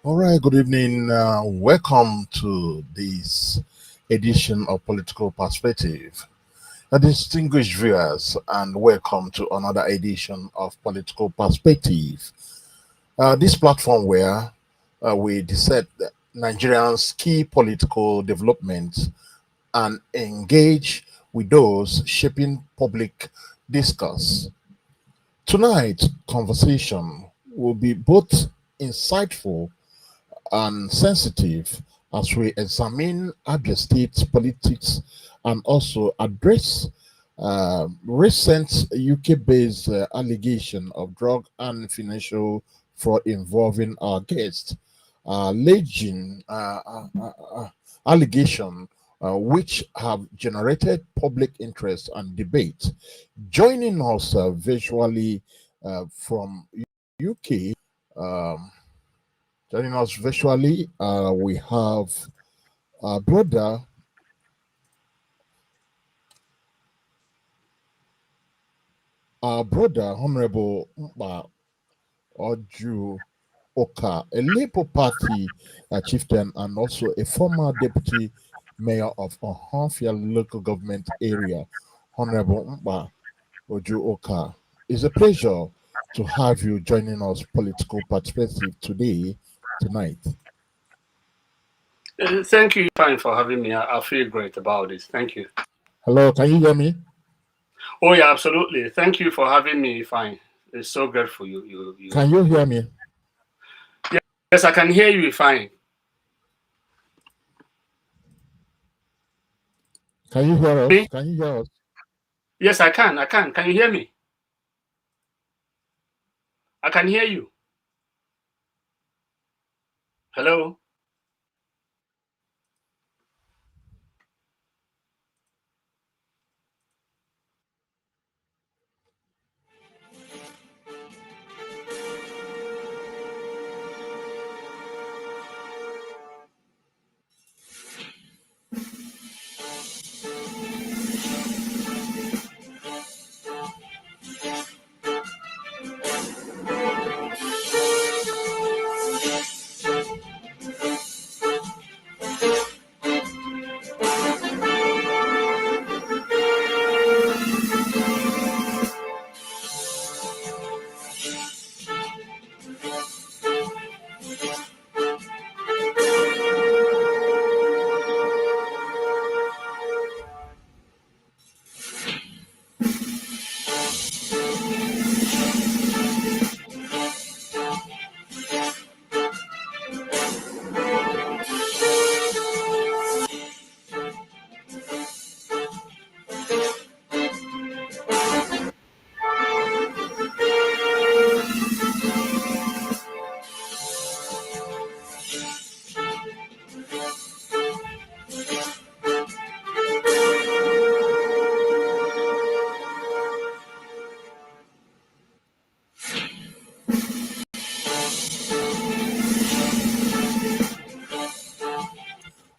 All right, good evening. Welcome to this edition of Political Perspective. Distinguished viewers, and welcome to another edition of Political Perspective. This platform where we dissect Nigerians' key political developments and engage with those shaping public discourse. Tonight's conversation will be both insightful and sensitive as we examine Abia State politics and also address recent UK-based allegation of drug and financial fraud involving our guest, allegation which have generated public interest and debate. Joining us virtually from UK. Joining us virtually, we have our brother, Honorable Mkpa Oju Uka, a Labour Party chieftain and also a former deputy mayor of Ohafia local government area. Honorable Mkpa Oju Uka, it's a pleasure to have you joining us political perspective tonight. Thank you, Fine, for having me. I feel great about this. Thank you. Hello, can you hear me? Oh, yeah, absolutely. Thank you for having me, Fine. It's so good for you. Can you hear me? Yes, I can hear you, Fine. Can you hear us? Me? Can you hear us? Yes, I can. Can you hear me? I can hear you. Hello?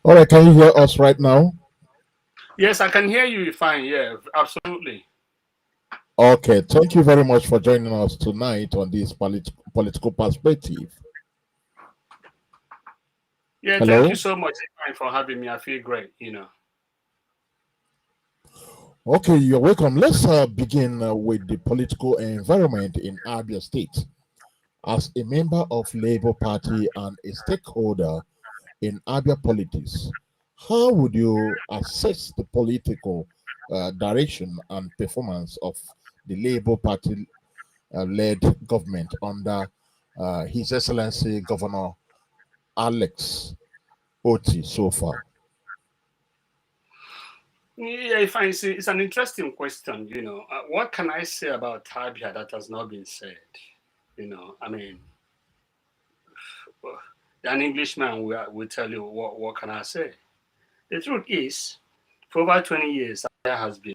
All right, can you hear us right now? Yes, I can hear you fine. Yeah, absolutely. Okay, thank you very much for joining us tonight on this political perspective. Yeah, thank you Hello? so much Ifeanyi, for having me. I feel great. Okay, you're welcome. Let's begin with the political environment in Abia State. As a member of Labour Party and a stakeholder in Abia politics, how would you assess the political direction and performance of the Labour Party led government under His Excellency Governor Alex Oti so far? Yeah, Ifeanyi, it's an interesting question. What can I say about Tabia that has not been said? I mean, well, an Englishman will tell you what can I say. The truth is, for over 20 years, Tabia has been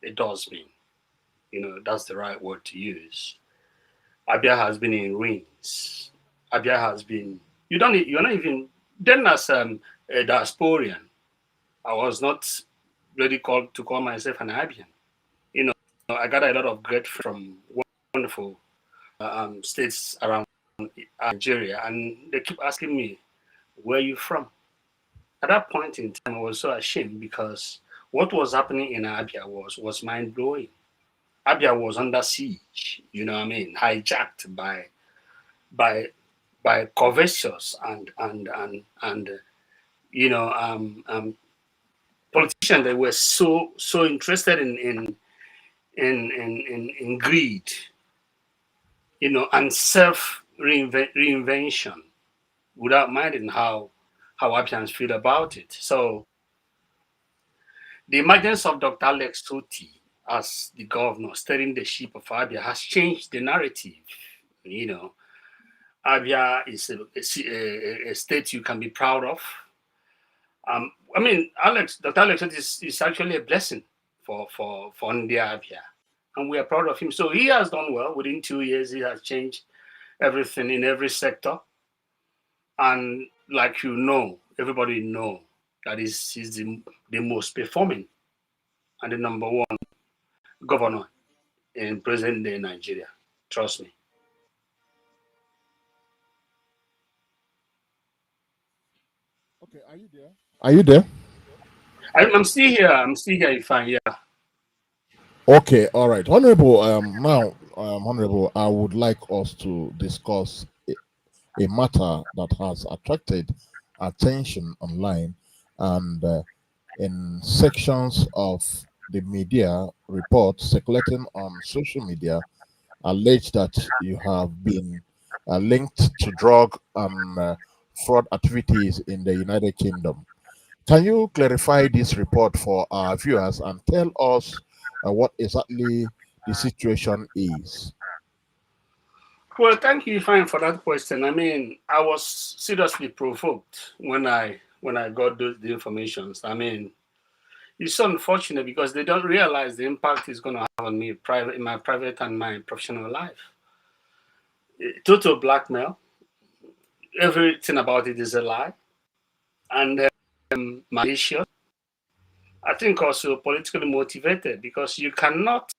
a dustbin. That's the right word to use. Abia has been in ruins. Abia has been. You're not even. Then as a diasporian, I was not ready to call myself an Abian. You know, I got a lot of great friends from wonderful states around Nigeria, and they keep asking me, "Where are you from?" At that point in time, I was so ashamed because what was happening in Abia was mind blowing. Abia was under siege. You know what I mean? Hijacked by covetous and politicians that were so interested in greed, and self reinvention without minding how Abians feel about it. So the emergence of Dr. Alex Soti as the governor steering the ship of Abia has changed the narrative. You know, Abia is a state you can be proud of. I mean, Dr. Alex is actually a blessing for India Abia, and we are proud of him. So he has done well. Within 2 years, he has changed everything in every sector, and like everybody know that he's the most performing and the number one governor in present day Nigeria. Trust me. Okay, are you there? Are you there? I'm still here. I'm still here. Fine. Yeah. Okay, all right. Honorable, Honorable, I would like us to discuss a matter that has attracted attention online and in sections of the media reports circulating on social media allege that you have been linked to drug and fraud activities in the United Kingdom. Can you clarify this report for our viewers and tell us what exactly the situation is? Well, thank you, Fine, for that question. I mean, I was seriously provoked when I got the information. I mean, it's so unfortunate because they don't realize the impact it's going to have on me private in my private and my professional life. Total blackmail. Everything about it is a lie and malicious. I think also politically motivated because you cannot.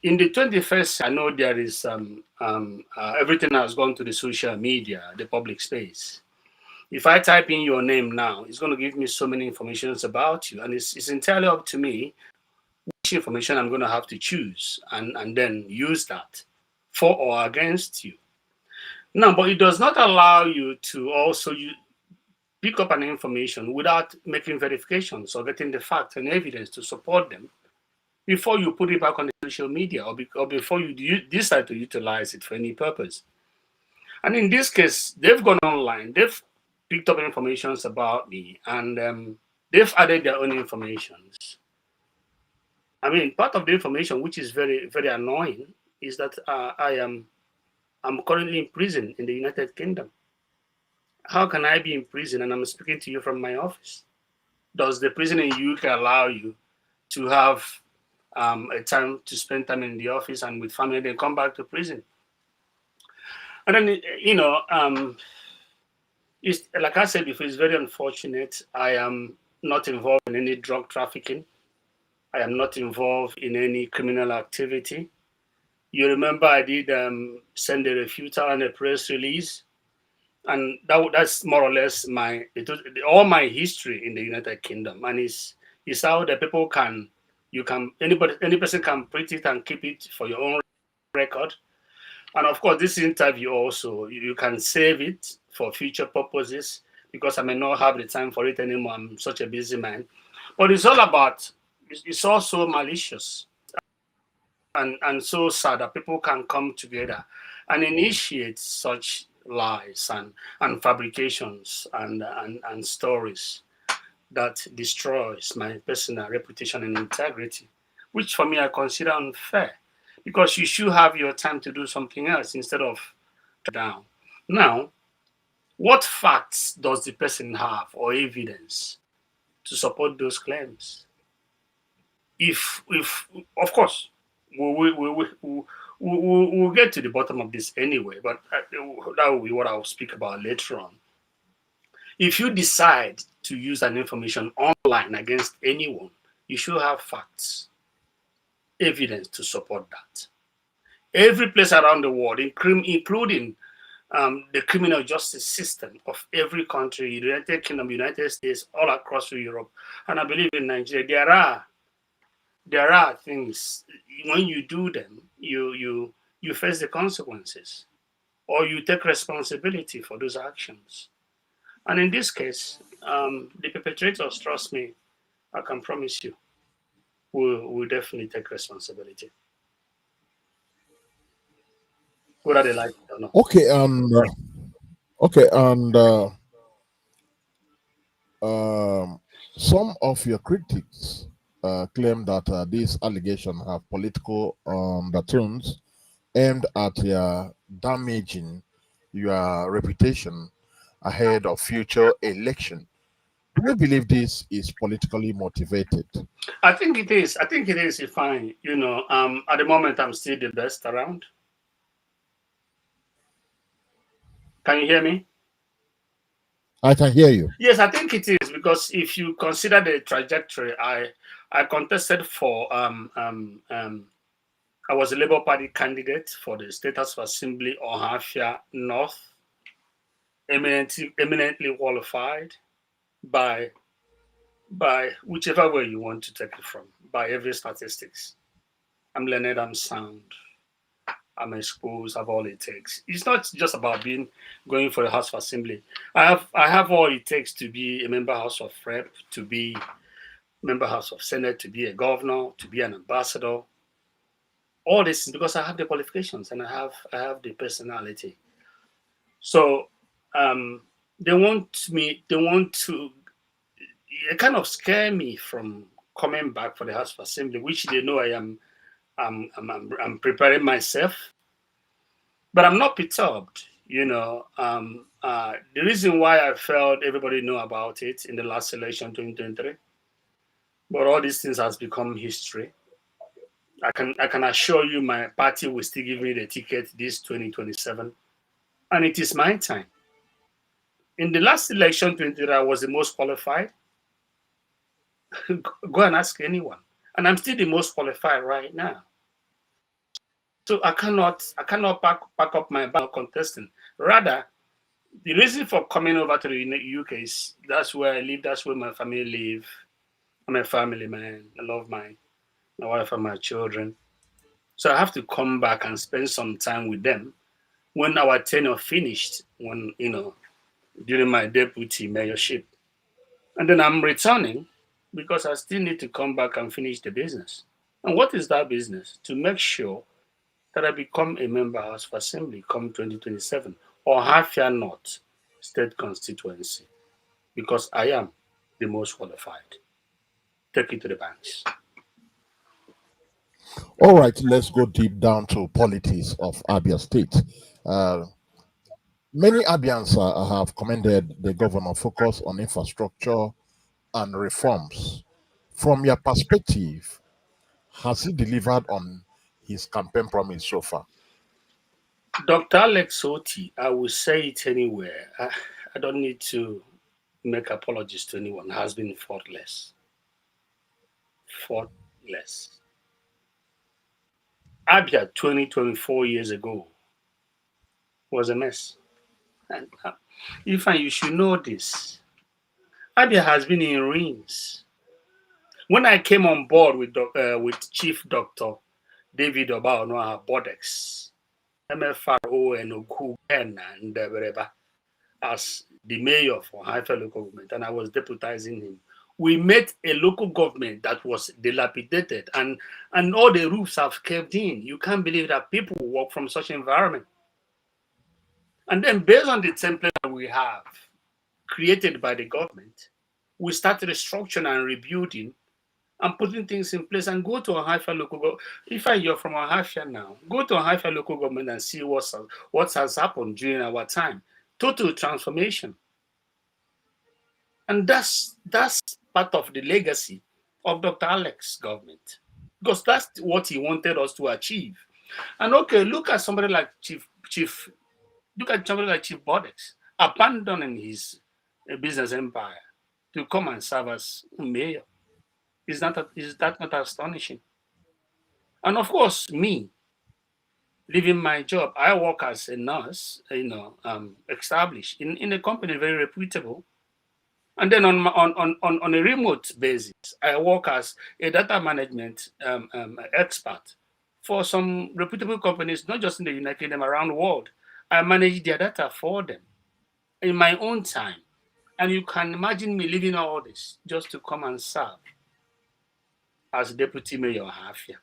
In the 21st, I know there is everything has gone to the social media, the public space. If I type in your name now, it's going to give me so many informations about you, and it's entirely up to me which information I'm going to have to choose and then use that for or against you. Now, but it does not allow you to also pick up an information without making verifications or getting the facts and evidence to support them before you put it back on the social media or before you decide to utilize it for any purpose. And in this case, they've gone online, they've picked up information about me, and they've added their own information. I mean, part of the information which is very, very annoying is that I'm currently in prison in the United Kingdom. How can I be in prison and I'm speaking to you from my office? Does the prison in UK allow you to have a time to spend time in the office and with family, then come back to prison? And then It's like I said before, it's very unfortunate. I am not involved in any drug trafficking. I am not involved in any criminal activity. You remember I did send a refutal and a press release, and that's more or less all my history in the United Kingdom, and it's how the people can you can any person can print it and keep it for your own record. And of course, this interview also you can save it for future purposes because I may not have the time for it anymore. I'm such a busy man, but it's all about it's also malicious and so sad that people can come together and initiate such lies and fabrications and stories that destroys my personal reputation and integrity, which for me I consider unfair because you should have your time to do something else instead of down. Now, what facts does the person have or evidence to support those claims? If of course we'll get to the bottom of this anyway, but that will be what I'll speak about later on. If you decide to use an information online against anyone, you should have facts, evidence to support that. Every place around the world, including the criminal justice system of every country, United Kingdom, United States, all across Europe, and I believe in Nigeria, there are things when you do them, you face the consequences, or you take responsibility for those actions. And in this case, the perpetrators, trust me, I can promise you, will definitely take responsibility, whether they like it or not. Okay, and um, some of your critics claim that these allegations have political undertones aimed at damaging your reputation ahead of future election. Do you believe this is politically motivated? I think it is. I think it is. If I, at the moment, I'm still the best around. Can you hear me? I can hear you. Yes, I think it is because if you consider the trajectory, I contested for I was a Labour Party candidate for the State House of Assembly Ohafia North, eminently qualified by whichever way you want to take it from, by every statistics. I'm learned, I'm sound, I'm exposed, I have all it takes. It's not just about being going for the House of Assembly. I have all it takes to be a member House of Rep, to be member House of Senate, to be a governor, to be an ambassador. All this is because I have the qualifications and I have the personality. So they want to kind of scare me from coming back for the House of Assembly, which they know I am. I'm preparing myself, but I'm not perturbed. The reason why I felt everybody know about it in the last election 2023, but all these things has become history. I can assure you my party will still give me the ticket this 2027, and it is my time. In the last election 2023, I was the most qualified. Go and ask anyone, and I'm still the most qualified right now. So I cannot pack up my bag contesting. Rather, the reason for coming over to the UK is that's where I live, that's where my family live. I'm a family man. I love my wife and my children. So I have to come back and spend some time with them when our tenure finished, during my deputy mayorship. And then I'm returning because I still need to come back and finish the business. And what is that business? To make sure that I become a member House of Assembly come 2027 or Ohafia North State Constituency because I am the most qualified. Take it to the banks. All right, let's go deep down to politics of Abia State. Uh, Many Abians have commended the governor focus on infrastructure and reforms. From your perspective, has he delivered on his campaign promise so far? Dr. Alex Oti, I will say it anywhere. I don't need to make apologies to anyone, has been faultless. Faultless. Abia 20, 24 years ago was a mess. And if you should know this, Abia has been in ruins. When I came on board with Chief Doctor David Obaonoa Bodex, MFRO and Okugen and wherever, as the mayor for Ohafia local government, and I was deputizing him. We met a local government that was dilapidated, and all the roofs have caved in. You can't believe that people work from such environment. And then, based on the template that we have created by the government, we started restructuring and rebuilding and putting things in place, and go to Ohafia local government. If you're from Ohafia now, go to Ohafia local government and see what has happened during our time. Total transformation. And that's part of the legacy of Dr. Alex's government, because that's what he wanted us to achieve. And okay, look at somebody like Chief Bodex abandoning his business empire to come and serve as mayor. Is that not astonishing? And of course, me leaving my job, I work as a nurse, established in a company very reputable. And then on a remote basis, I work as a data management expert for some reputable companies, not just in the United Kingdom, around the world. I manage their data for them in my own time. And you can imagine me leaving all this just to come and serve as deputy mayor of Ohafia.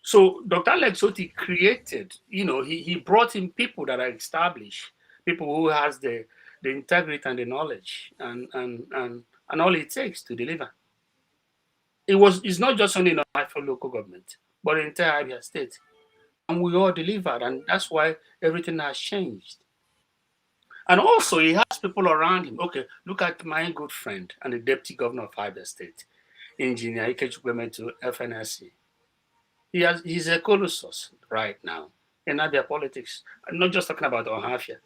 So Dr. Alex Oti created, he brought in people that are established, people who has the integrity and the knowledge and all it takes to deliver. It's not just only in Ohafia local government, but the entire Abia state. And we all delivered, and that's why everything has changed. And also, he has people around him. Okay, look at my good friend and the deputy governor of Abia State, Engineer Ikechukwu to FNSC. He's a colossus right now in Abia politics. I'm not just talking about Ohafia,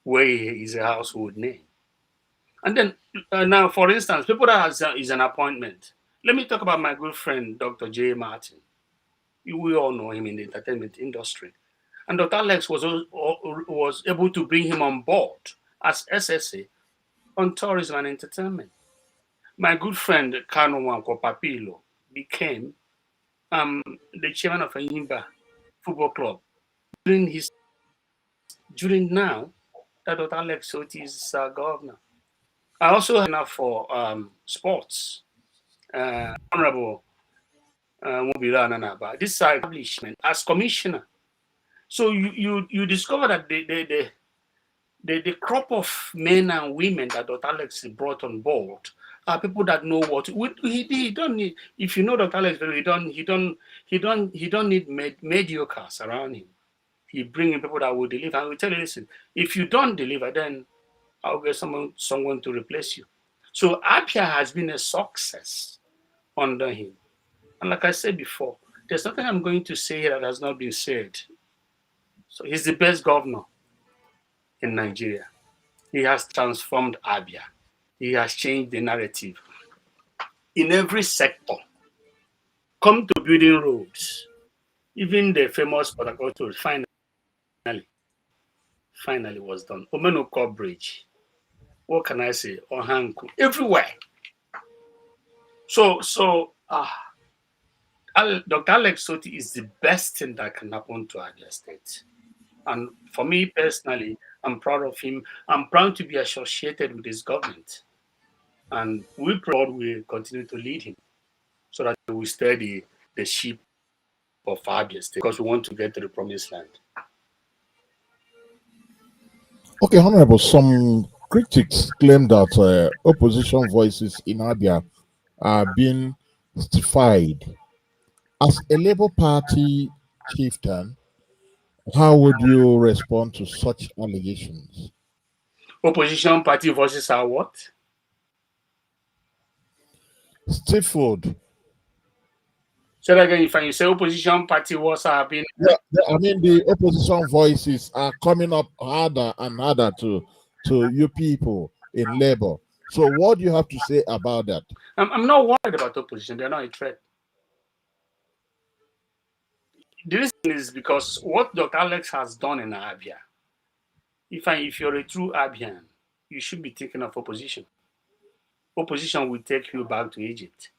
where he is a household name. And then now, for instance, people that is an appointment. Let me talk about my good friend, Dr. J. Martin. We all know him in the entertainment industry. And Dr. Alex was able to bring him on board as SSA on tourism and entertainment. My good friend, Kano Papilo, became the chairman of Ayimba Football Club during now that Dr. Alex Oti is governor. I also have for sports, Honorable Mobila Nanaba, this establishment as commissioner. So you discover that the crop of men and women that Dr. Alex brought on board are people that know what he don't need. If you know Dr. Alex, he don't need mediocres around him. He bring in people that will deliver. And we tell you, listen, if you don't deliver, then I'll get someone to replace you. So Abia has been a success under him. And like I said before, there's nothing I'm going to say that has not been said. So he's the best governor in Nigeria. He has transformed Abia. He has changed the narrative in every sector. Come to building roads. Even the famous Port Harcourt road finally was done. Omenuko Bridge. What can I say? Ohanku. Everywhere. So Dr. Alex Oti is the best thing that can happen to Abia State. And for me personally, I'm proud of him. I'm proud to be associated with his government. And we proud will continue to lead him so that we steady the ship of Abia State, because we want to get to the promised land. Okay, Honorable, some critics claim that opposition voices in Abia are being justified. As a Labour Party chieftain, how would you respond to such allegations? Opposition party voices are what? Stifled. So again, if you say opposition party was have been, Yeah, I mean the opposition voices are coming up harder and harder to to you people in labor. So, what do you have to say about that? I'm not worried about opposition. They're not a threat. The reason is because what Dr. Alex has done in Abia, if you're a true Abian, you should be thinking of opposition. Opposition will take you back to Egypt.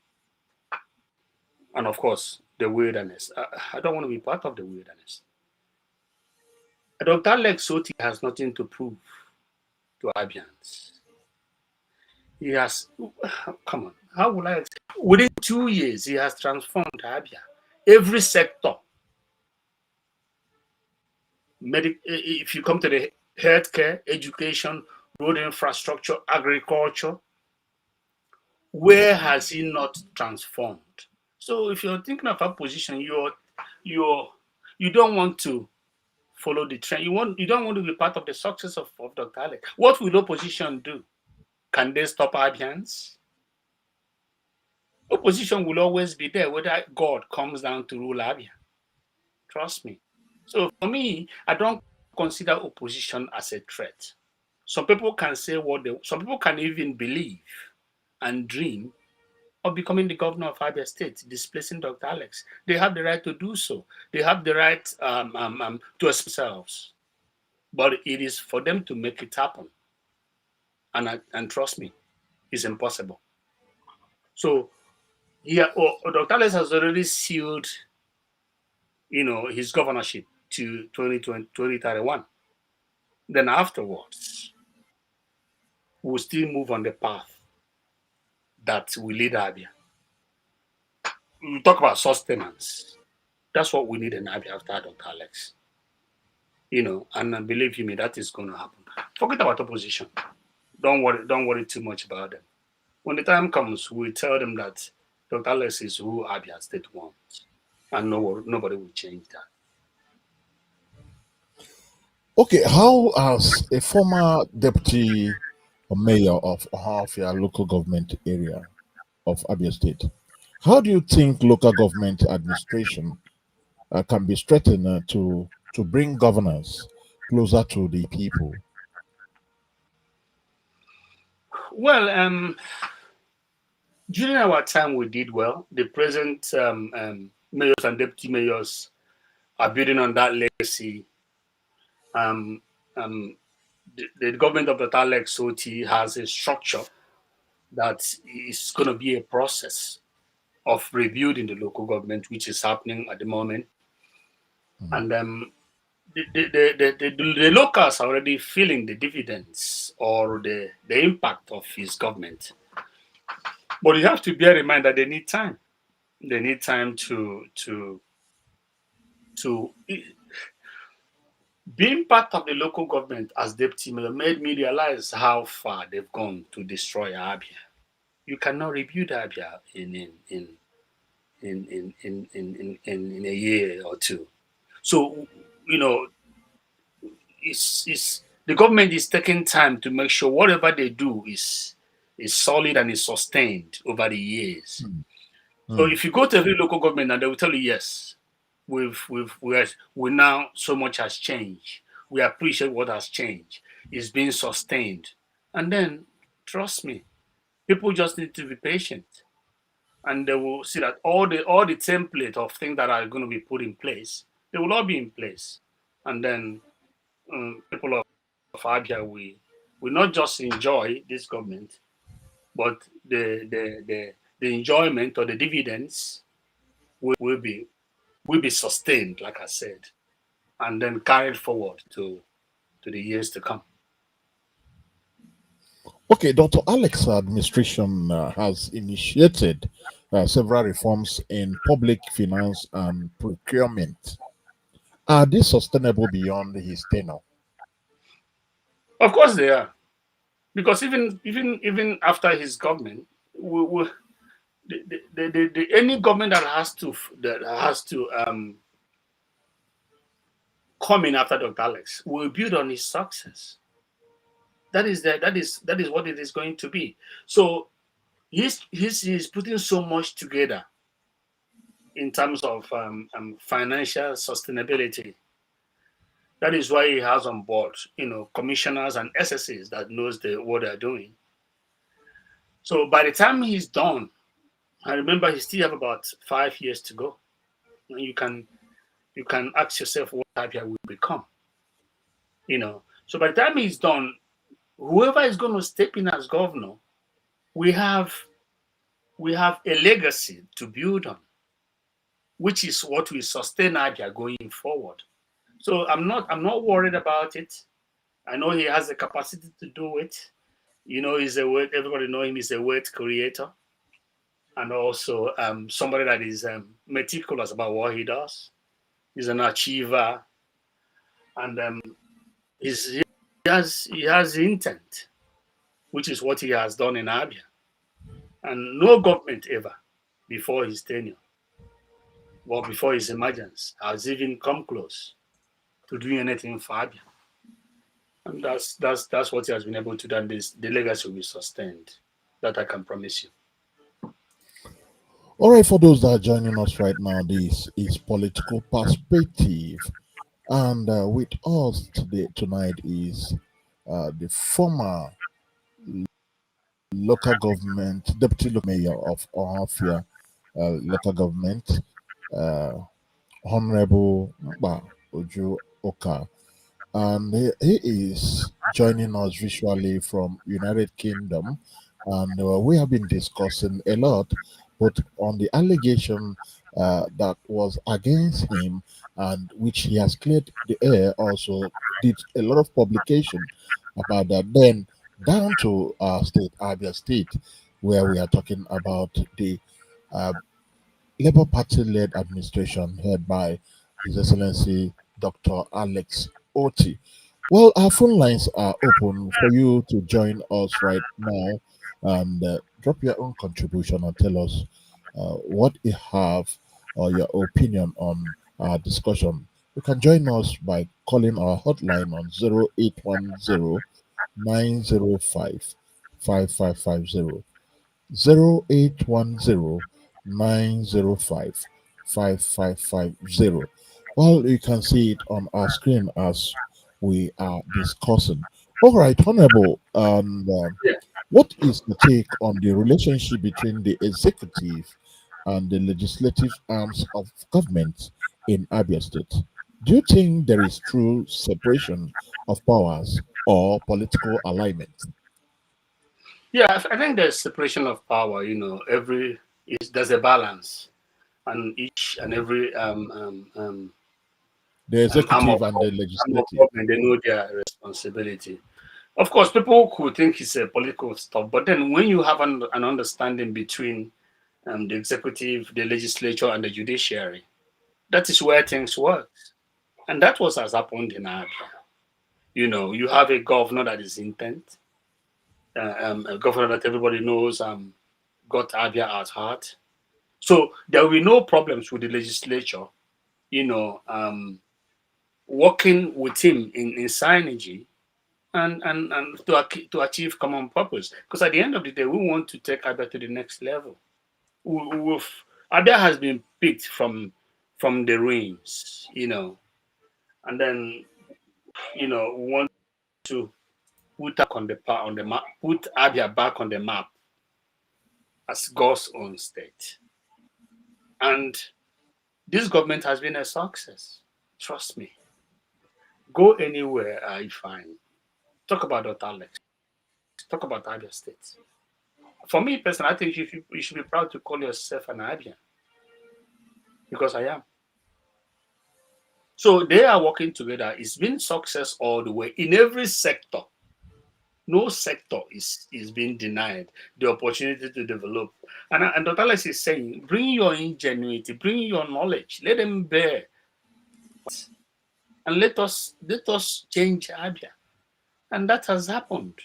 And of course, the wilderness. I don't want to be part of the wilderness. Dr. Alex Soti has nothing to prove to Abians. He has, come on, how will I, within 2 years, he has transformed Abia. Every sector, if you come to the healthcare, education, road infrastructure, agriculture, where has he not transformed? So if you're thinking of a position, you don't want to follow the trend. You don't want to be part of the success of Dr. Alex. What will opposition do? Can they stop Abians? Opposition will always be there, whether God comes down to rule Abia. Trust me. So for me, I don't consider opposition as a threat. Some people can say some people can even believe and dream of becoming the governor of Abia State, displacing Dr. Alex. They have the right to do so. They have the right to express themselves. But it is for them to make it happen. And trust me, it's impossible. So yeah, Dr. Alex has already sealed, his governorship to 2031. Then afterwards, we'll still move on the path that will lead Abia. We talk about sustenance. That's what we need in Abia after Dr. Alex. And believe you me, that is going to happen. Forget about opposition. Don't worry too much about them. When the time comes, we tell them that Dr. Alex is who Abia State wants, and nobody will change that. Okay, how as a former deputy mayor of Ohafia local government area of Abia State, how do you think local government administration can be strengthened to bring governance closer to the people? Well, during our time, we did well. The present mayors and deputy mayors are building on that legacy. Um, um, the government of Dr. Alex Soti has a structure that is going to be a process of rebuilding the local government, which is happening at the moment. Mm. And the locals are already feeling the dividends or the impact of his government. But you have to bear in mind that they need time. They need time to being part of the local government as deputy mayor made me realize how far they've gone to destroy Abia. You cannot rebuild Abia in a year or two. So, you know, it's the government is taking time to make sure whatever they do is solid and is sustained over the years. Mm. So Mm. if you go to every local government and they will tell you, yes, we now so much has changed. We appreciate what has changed. It's being sustained. And then trust me, people just need to be patient. And they will see that all the template of things that are going to be put in place, they will all be in place. And then people of Abia, we not just enjoy this government, but the enjoyment or the dividends will be will be sustained, like I said, and then carried forward to the years to come. Okay, Dr. Alex administration has initiated several reforms in public finance and procurement. Are they sustainable beyond his tenure? Of course they are, because even after his government, we any government that has to come in after Dr. Alex will build on his success. That is what it is going to be. So he's putting so much together in terms of financial sustainability That is why he has on board, commissioners and SSAs that knows what they're doing. So by the time he's done, I remember he still have about 5 years to go. And you can ask yourself what Abia will become. So by the time he's done, whoever is going to step in as governor, we have we have a legacy to build on, which is what will sustain Abia going forward. So I'm not worried about it. I know he has the capacity to do it. He's a word. Everybody know him. He's a word creator, and also somebody that is meticulous about what he does. He's an achiever, and he has intent, which is what he has done in Abia. And no government ever before his tenure, or before his emergence, has even come close to doing anything for Abia. And that's what he has been able to do. And the legacy will be sustained. That I can promise you. All right, for those that are joining us right now, this is Political Perspective. And with us tonight is the former local government, deputy mayor of Ohafia local government, uh, Honorable Mkpa Oju Uka. And he is joining us visually from United Kingdom. And we have been discussing a lot, but on the allegation that was against him, and which he has cleared the air, also did a lot of publication about that. Then down to our state, Abia State, where we are talking about the uh, Labour Party-led administration head by His Excellency Dr. Alex Oti. Well, our phone lines are open for you to join us right now and drop your own contribution and tell us what you have or your opinion on our discussion. You can join us by calling our hotline on 0810 905 5550. 0810 905 5550. Well, you can see it on our screen as we are discussing. All right, Honorable, Yeah. what is the take on the relationship between the executive and the legislative arms of government in Abia State? Do you think there is true separation of powers or political alignment? Yeah, I think there's separation of power. There's a balance, and each and every The arm of executive and the legislative. government, they know their responsibility. Of course, people could think it's a political stuff, but then when you have an understanding between the executive, the legislature, and the judiciary, that is where things work, and that was has happened in Abia. You have a governor that is intent, a governor that everybody knows got Abia at heart. So there will be no problems with the legislature, you know, um, working with him in synergy and to achieve common purpose. Because at the end of the day, we want to take Abia to the next level. Abia has been picked from the ruins, and then we want to on the map, put Abia back on the map as God's own state. And this government has been a success. Trust me. Go anywhere I find. Talk about Dr. Alex. Talk about Abia State. For me personally, I think you should be proud to call yourself an Abian because I am. So they are working together. It's been success all the way in every sector. No sector is being denied the opportunity to develop. And Dr. Alex is saying, bring your ingenuity, bring your knowledge, let them bear, and let us change Abia. And that has happened.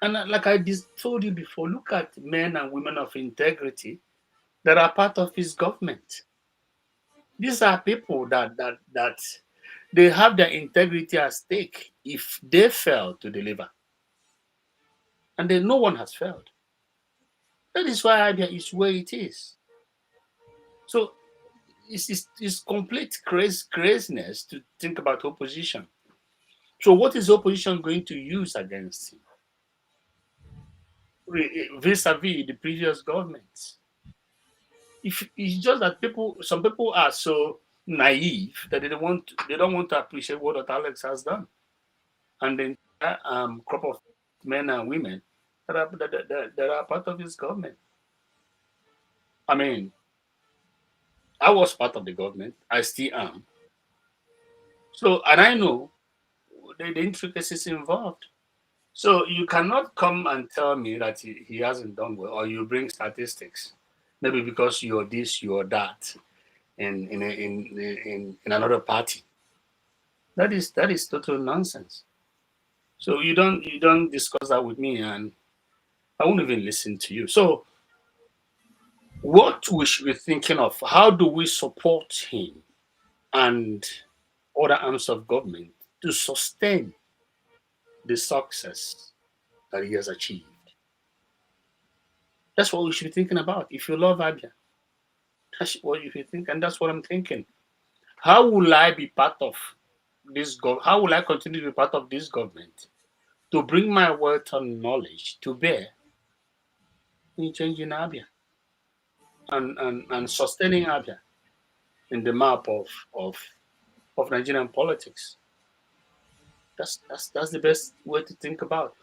And like I told you before, look at men and women of integrity that are part of his government. These are people that they have their integrity at stake if they fail to deliver. And then no one has failed. That is why Abia is where it is. So it's complete craziness to think about opposition. So what is the opposition going to use against him? Vis-a-vis the previous governments. If it's just that some people are so naive that they don't want to appreciate what Dr. Alex has done, and the entire crop of men and women that are part of his government. I mean, I was part of the government. I still am. So, and I know the intricacies involved. So you cannot come and tell me that he hasn't done well, or you bring statistics, maybe because you're this, you're that, in another party. That is total nonsense. So you don't discuss that with me, and I won't even listen to you. So what we should be thinking of, how do we support him and other arms of government to sustain the success that he has achieved? That's what we should be thinking about. If you love Abia, that's what you should think, and that's what I'm thinking. How will I be part of How will I continue to be part of this government to bring my wealth and knowledge to bear in changing Abia and sustaining Abia in the map of Nigerian politics? That's the best way to think about.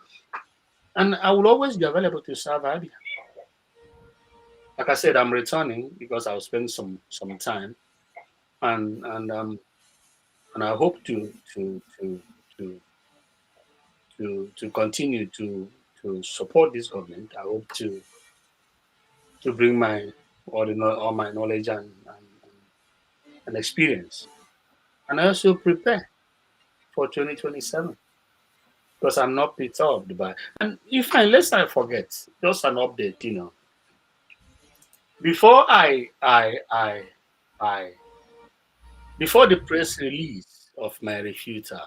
And I will always be available to serve Abia. Like I said, I'm returning because I'll spend some time, and and um and I hope to to continue to support this government. I hope to bring my all my knowledge and experience, and I also prepare for 2027 because I'm not perturbed by. And if unless I forget, just an update, before I before the press release of my refutal,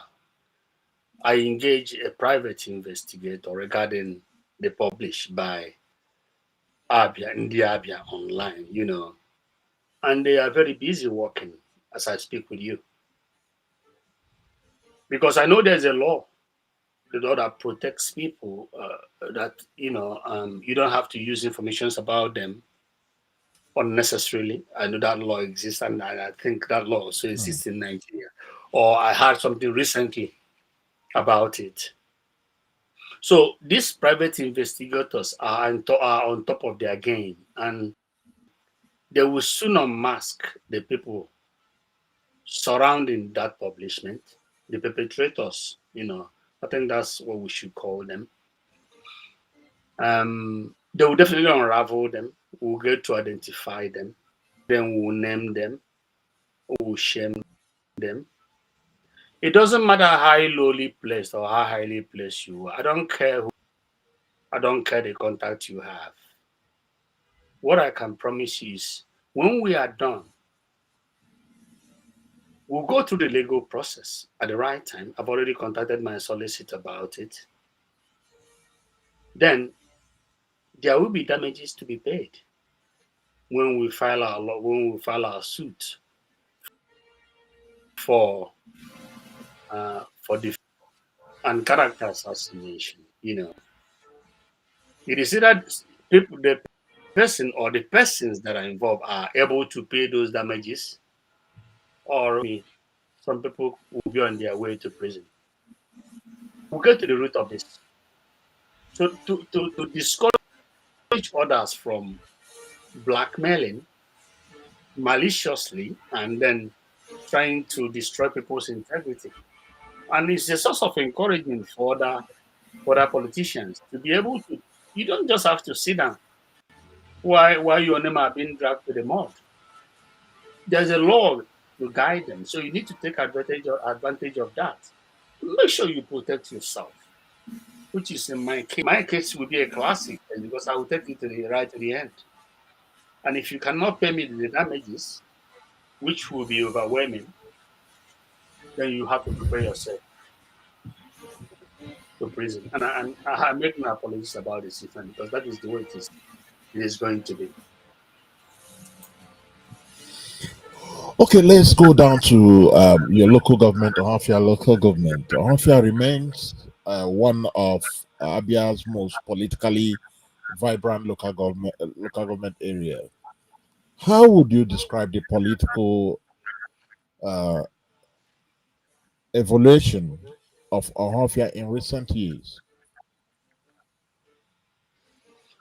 I engaged a private investigator regarding the publish by Abia, India Abia online, and they are very busy working as I speak with you. Because I know there's a law, the law that protects people, that, you don't have to use information about them unnecessarily. I know that law exists, and I think that law also exists in Nigeria. Or I heard something recently about it. So these private investigators are on top of their game, and they will soon unmask the people surrounding that publishment, the perpetrators. I think that's what we should call them. They will definitely unravel them. We'll get to identify them. Then we'll name them. We'll shame them. It doesn't matter how lowly placed or how highly placed you are. I don't care who. I don't care the contact you have. What I can promise you is, when we are done, we'll go through the legal process at the right time. I've already contacted my solicitor about it. Then there will be damages to be paid when we file our suit for the and character assassination. It is either the person or the persons that are involved are able to pay those damages, or some people will be on their way to prison. We'll get to the root of this. So to discourage others from blackmailing maliciously and then trying to destroy people's integrity. And it's a source of encouragement for other politicians to be able to. You don't just have to sit down while your name are being dragged to the mud. There's a law to guide them. So you need to take advantage of that. Make sure you protect yourself, which is in my case. My case will be a classic because I will take it right to the end. And if you cannot pay me the damages, which will be overwhelming, then you have to prepare yourself to prison. I make no apologies about this, because that is the way it is going to be. Okay, let's go down to your local government, Ohafia local government. Ohafia remains one of Abia's most politically vibrant local government area. How would you describe the political uh, evolution of Ohafia in recent years?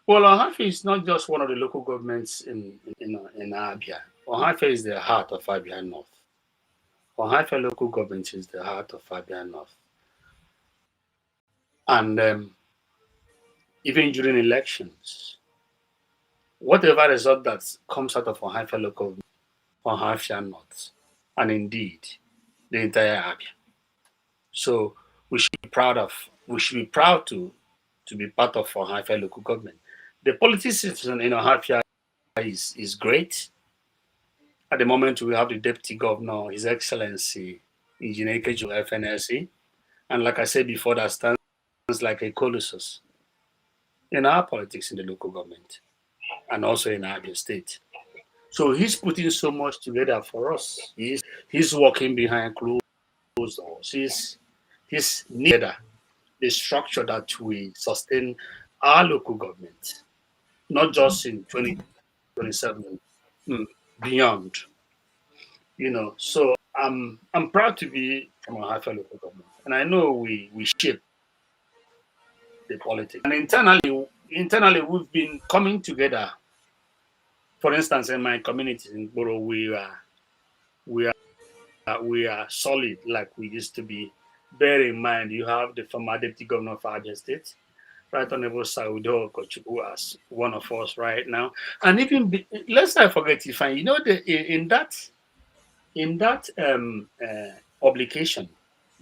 Well, Ohafia is not just one of the local governments in Abia. Ohafia is the heart of Abia North. Ohafia local government is the heart of Abia North. And even during elections, whatever result that comes out of Ohafia local government, Ohafia North, and indeed the entire Abia. So we should be proud to be part of Ohafia local government. The politics system in Ohafia is great. At the moment, we have the Deputy Governor, His Excellency Engineer Keju FNLC. And like I said before, that stands like a colossus in our politics in the local government and also in Abia State. So he's putting so much together for us. He's working behind closed doors. He's near the structure that we sustain our local government, not just in 2027, mm, beyond. So I'm proud to be from Ohio local government, and I know we shape the politics. And internally we've been coming together. For instance, in my community in Boro, we we are solid like we used to be. Bear in mind, you have the former deputy governor of Abia State, Right Honorable Saudo Kochubu as one of us right now, and let's not forget, if I, in that publication,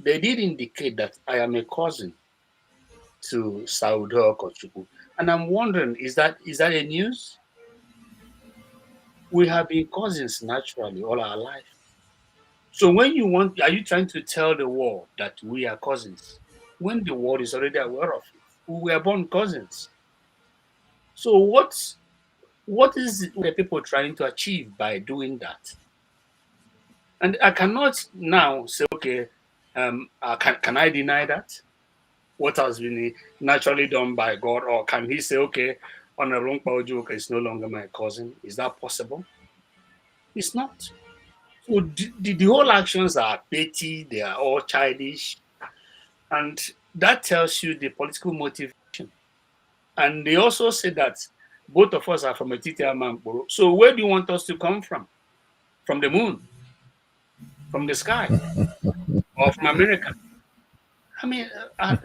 they did indicate that I am a cousin to Saudo Kochubu, and I'm wondering, is that a news? We have been cousins naturally all our life. So are you trying to tell the world that we are cousins when the world is already aware of it? We were born cousins. So what is the people trying to achieve by doing that? And I cannot now say, okay, can I deny that? What has been naturally done by God, or can he say, okay, Honorable Mkpa Oju Uka is no longer my cousin? Is that possible? It's not. So the whole actions are petty, they are all childish, and that tells you the political motivation. And they also say that both of us are from a Titi Amankboro. So where do you want us to come from? From the moon, from the sky, or from America? I mean, I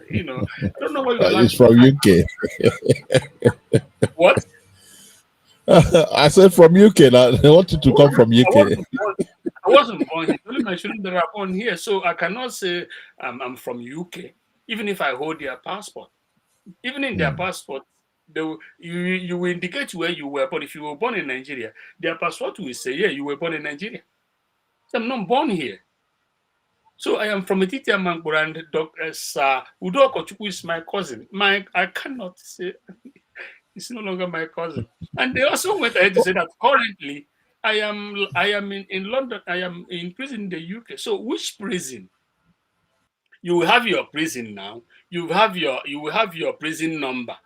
don't know why you are It's laughing. from UK. What? I said from UK. Now. I want you to Well, come from I UK. wasn't born. I wasn't born here. Only my children that are born here, so I cannot say I'm from UK, even if I hold their passport. Even in their passport, you will indicate where you were born. If you were born in Nigeria, their passport will say, yeah, you were born in Nigeria. So I'm not born here. So I am from Ethiopia, Mangbura, and Dr. Sir Udo Kochukwu is my cousin. I cannot say he's no longer my cousin. And they also went ahead to say that currently I am in London. I am in prison in the UK. So which prison? You will have your prison now. You will have your prison number.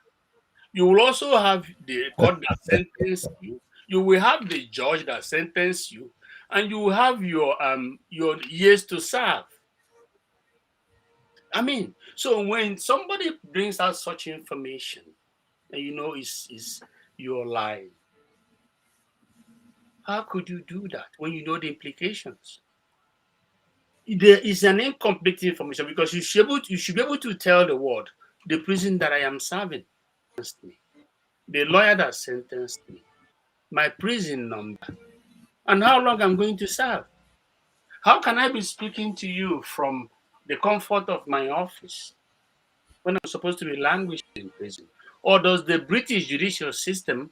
You will also have the court that sentenced you. You will have the judge that sentenced you, and you will have your years to serve. I mean, so when somebody brings out such information, and is you're lying, how could you do that when you know the implications? There is an incomplete information because you should be able to tell the world the prison that I am serving sentenced me, the lawyer that sentenced me, my prison number, and how long I'm going to serve. How can I be speaking to you from the comfort of my office when I'm supposed to be languishing in prison? Or does the British judicial system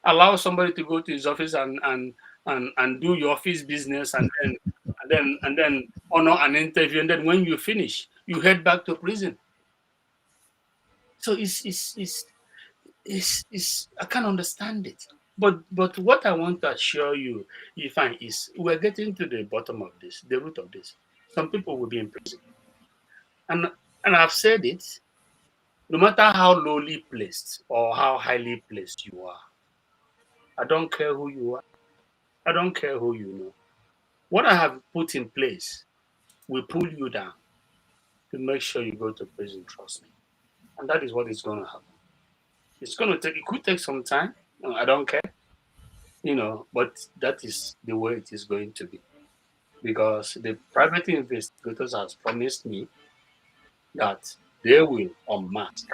allow somebody to go to his office and do your office business and then honor an interview, and then when you finish, you head back to prison? So it's I can't understand it. But what I want to assure you, Ifan, is we're getting to the bottom of this, the root of this. Some people will be in prison. And I've said it, no matter how lowly placed or how highly placed you are, I don't care who you are, I don't care who you know. What I have put in place will pull you down to make sure you go to prison, trust me. And that is what is going to happen. It's going to take, it could take some time. No, I don't care, but that is the way it is going to be. Because the private investigators has promised me that they will unmask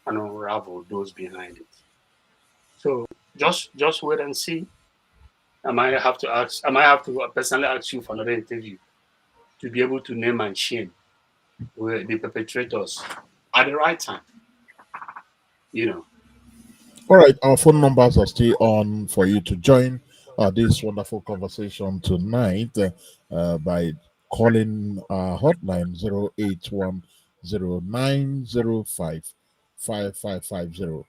and unravel those behind it. So just wait and see. I might have to personally ask you for another interview to be able to name and shame the perpetrators at the right time. You know. All right, our phone numbers are still on for you to join this wonderful conversation tonight by calling hotline 08109055550.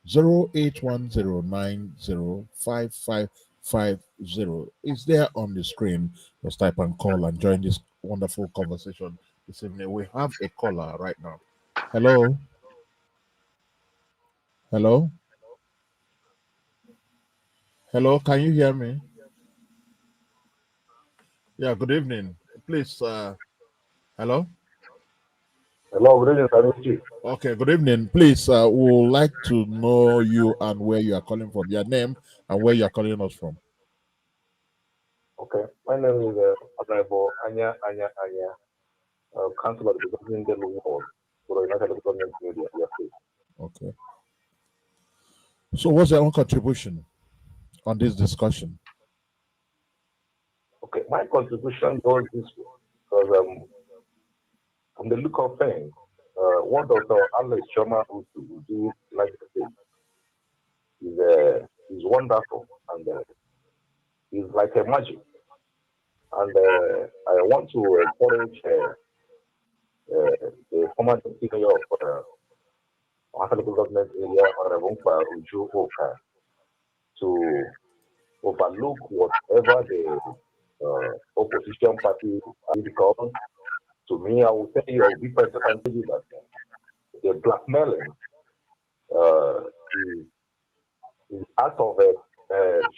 08109055550 is there on the screen. Just type and call and join this wonderful conversation this evening. We have a caller right now. Hello. Hello. Hello. Can you hear me? Yeah, good evening. Please, hello. Hello, good evening, Sanusi. Okay, good evening. Please, we would like to know you and where you are calling from, your name and where you are calling us from. Okay, my name is Honorable Anya, Councilor of the Government of the World for the United Government Media. Yes, please. Okay. So, what's your own contribution on this discussion? Okay, my contribution goes this way because from the look of things, what Dr. Alex Sharma will do like this is wonderful and is like a magic. And I want to encourage the former deputy mayor of Ohafia Government area, Honorable Mkpa Oju Uka, to overlook whatever the opposition party are, because to me, I will tell you, I'll be present and tell you that the blackmailing uh, is out of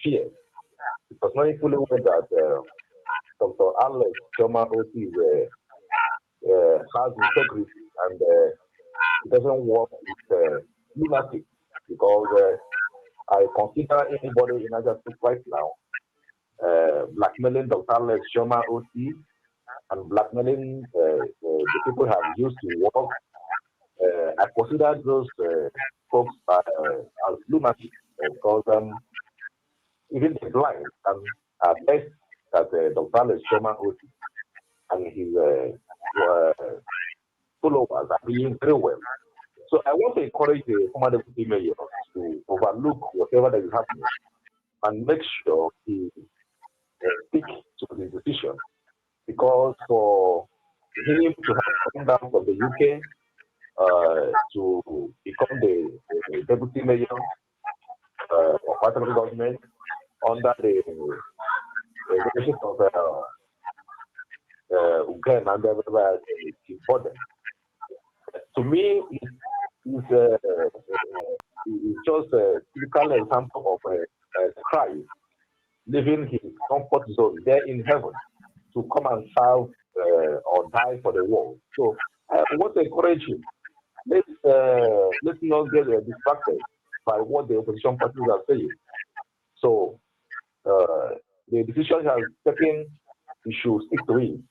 fear. Because knowing fully well that Dr. Alex Choma Oti has integrity and he doesn't work with lunatic, because I consider anybody in Niger State right now blackmailing Dr. Alex Choma Oti and blackmailing the people who have used to work. I consider those folks as lunatic because even the blind can attest that Dr. Alex Choma Oti and his followers are doing very well. So I want to encourage the former deputy mayor to overlook whatever that is happening and make sure he stick to his decision, because for him to have come down from the UK to become the deputy mayor of federal government under the leadership of Ugen and everybody is important. To me, it's just a typical example of Christ leaving his comfort zone there in heaven to come and serve or die for the world. So I want to encourage him. Let's not get distracted by what the opposition parties are saying. So the decision he has taken, he should stick to it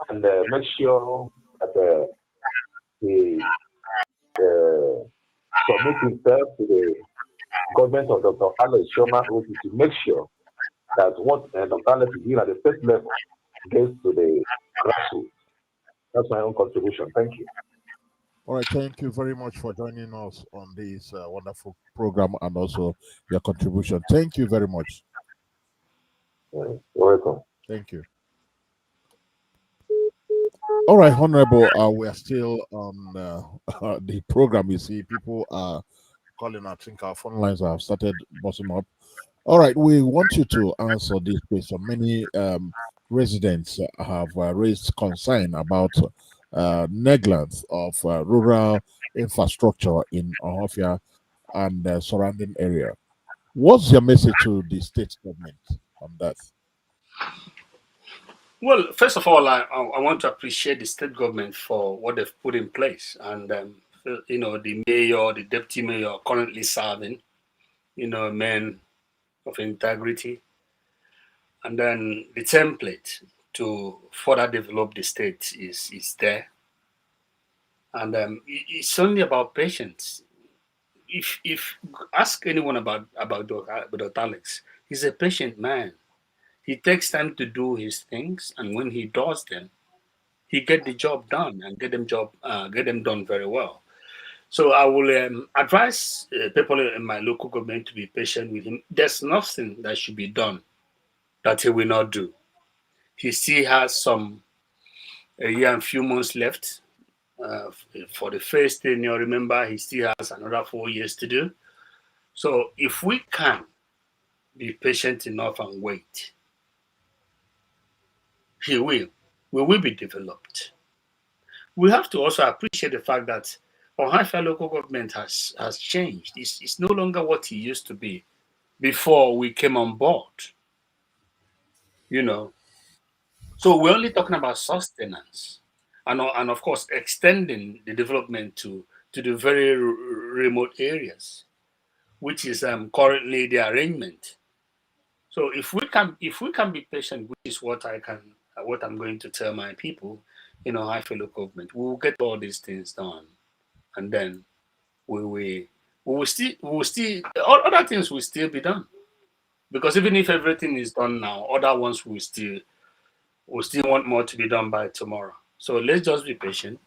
and make sure that he submit himself to the government of Dr. Alex Sharma to make sure that what Dr. Alex is doing at the state level gets to the grassroots. That's my own contribution. Thank you. All right, thank you very much for joining us on this wonderful program and also your contribution. Thank you very much. You're welcome. Thank you. All right, Honorable, we are still on the program. You see, people are calling. I think our phone lines have started bottom up. All right, we want you to answer this question. Many residents have raised concern about negligence of rural infrastructure in Ohafia and surrounding area. What's your message to the state government on that? Well, first of all, I want to appreciate the state government for what they've put in place, and the mayor, the deputy mayor currently serving, men of integrity, and then the template to further develop the state is there, and it's only about patience. If ask anyone about Dr. Alex, he's a patient man. He takes time to do his things, and when he does them, he get the job done and get them done very well. So I will advise people in my local government to be patient with him. There's nothing that should be done that he will not do. He still has a year and few months left for the first tenure. Remember, he still has another 4 years to do. So if we can be patient enough and wait, he will. We will be developed. We have to also appreciate the fact that Ohafia local government has changed. It's no longer what it used to be before we came on board, you know. So we're only talking about sustenance and of course extending the development to the very remote areas, which is currently the arrangement. So if we can be patient, which is what I'm going to tell my people in Ohafia local government, we will get all these things done, and then we will still all other things will still be done, because even if everything is done now, other ones will still want more to be done by tomorrow. So let's just be patient,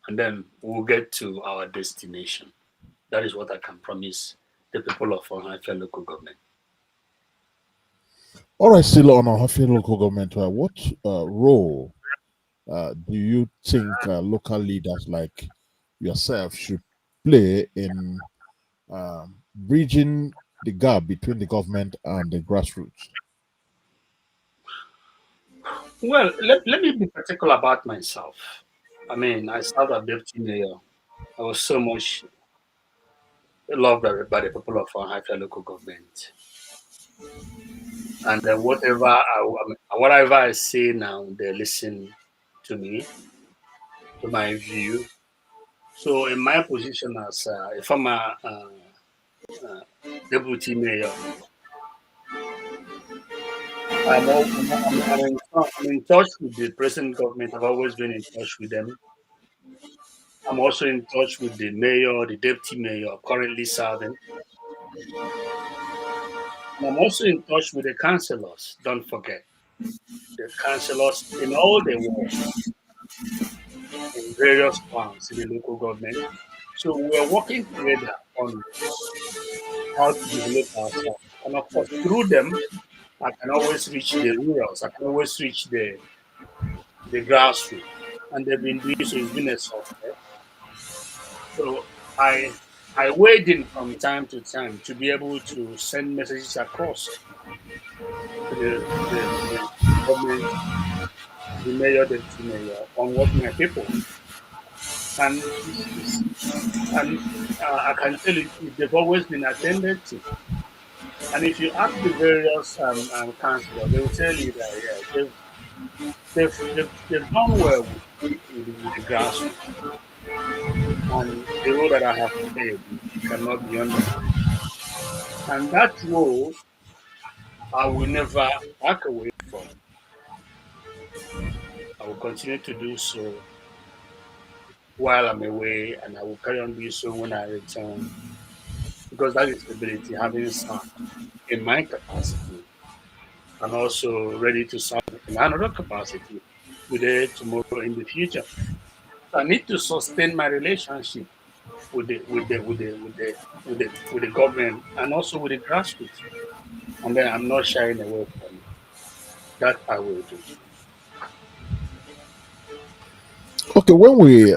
and then we'll get to our destination. That is what I can promise the people of Ohafia local government. All right, still on our Ohafia local government, what role do you think local leaders like yourself should play in bridging the gap between the government and the grassroots? Well, let me be particular about myself. I mean, I served as deputy mayor. I was so much loved by the people of Ohafia local government. And then whatever I say now, they listen to me, to my view. So in my position as a former uh, deputy mayor, I'm in touch with the present government. I've always been in touch with them. I'm also in touch with the mayor, the deputy mayor currently serving. And I'm also in touch with the councillors. Don't forget the councillors in all the wards, in various towns in the local government. So we are working together on how to develop ourselves. And of course, through them, I can always reach the rurals. I can always reach the grassroots. And they've been doing so. It's been a success. So I I wade in from time to time to be able to send messages across to the government, the mayor, the deputy mayor, on what my people. And and I can tell you, they've always been attended to. And if you ask the various councillors, they will tell you that yeah, they've done well with the grassroots, and the role that I have played cannot be understated. And that role I will never back away from. I will continue to do so while I'm away, and I will carry on doing so when I return, because that is stability, having served in my capacity and also ready to serve in another capacity today, tomorrow, in the future. So I need to sustain my relationship with the government and also with the grassroots. And then I'm not shying away from it. That I will do. Okay, when we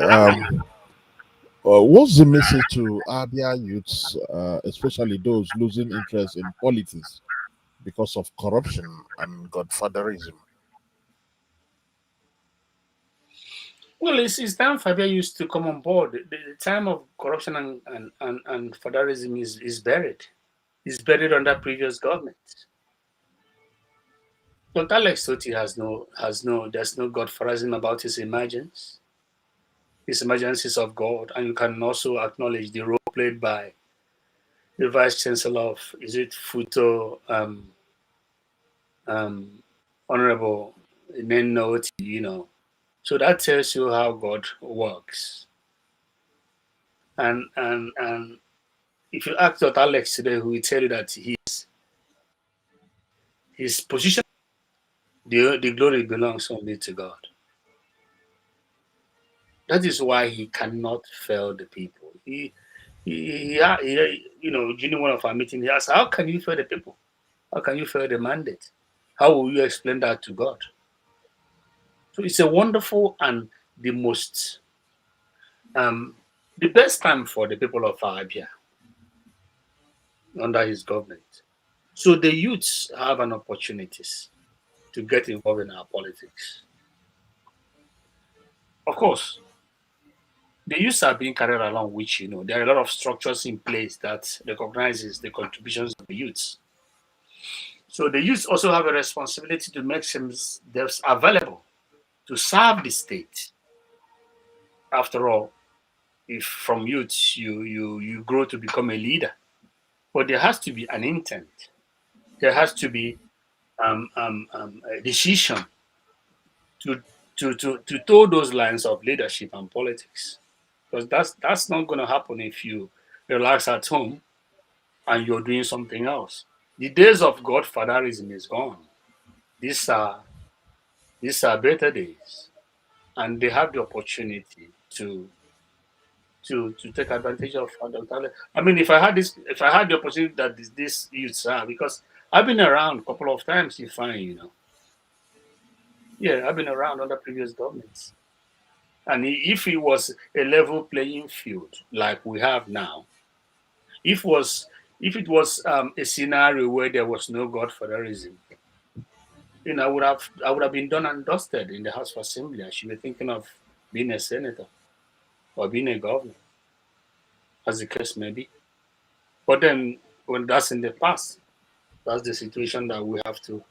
What's the message to Abia youths, especially those losing interest in politics because of corruption and godfatherism? Well, it's time Fabia used to come on board. The time of corruption and federalism is buried. It's buried under previous government. Dr. Alex Soti there's no godfatherism about his emergencies of God, and you can also acknowledge the role played by the Vice Chancellor of, is it Futo, um, Honorable Nenoti, So that tells you how God works. And if you ask Dr. Alex today, who will tell you that his position, the glory belongs only to God. That is why he cannot fail the people. During one of our meetings, he asked, "How can you fail the people? How can you fail the mandate? How will you explain that to God?" So it's a wonderful and the most the best time for the people of Abia under his government. So the youths have an opportunities to get involved in our politics. Of course, the youths are being carried along, which there are a lot of structures in place that recognizes the contributions of the youths. So the youths also have a responsibility to make themselves available to serve the state. After all, if from youth you grow to become a leader, but there has to be an intent. There has to be a decision to to toe those lines of leadership and politics, because that's not going to happen if you relax at home and you're doing something else. The days of godfatherism is gone. These are these are better days, and they have the opportunity to take advantage of Dr. Taleb. I mean, if I had the opportunity that this youths are, because I've been around a couple of times, you find, yeah, I've been around under previous governments, and if it was a level playing field like we have now, if was if it was a scenario where there was no godfatherism, I would have been done and dusted in the House of Assembly. I should be thinking of being a senator or being a governor, as the case may be. But then, when that's in the past, that's the situation that we have to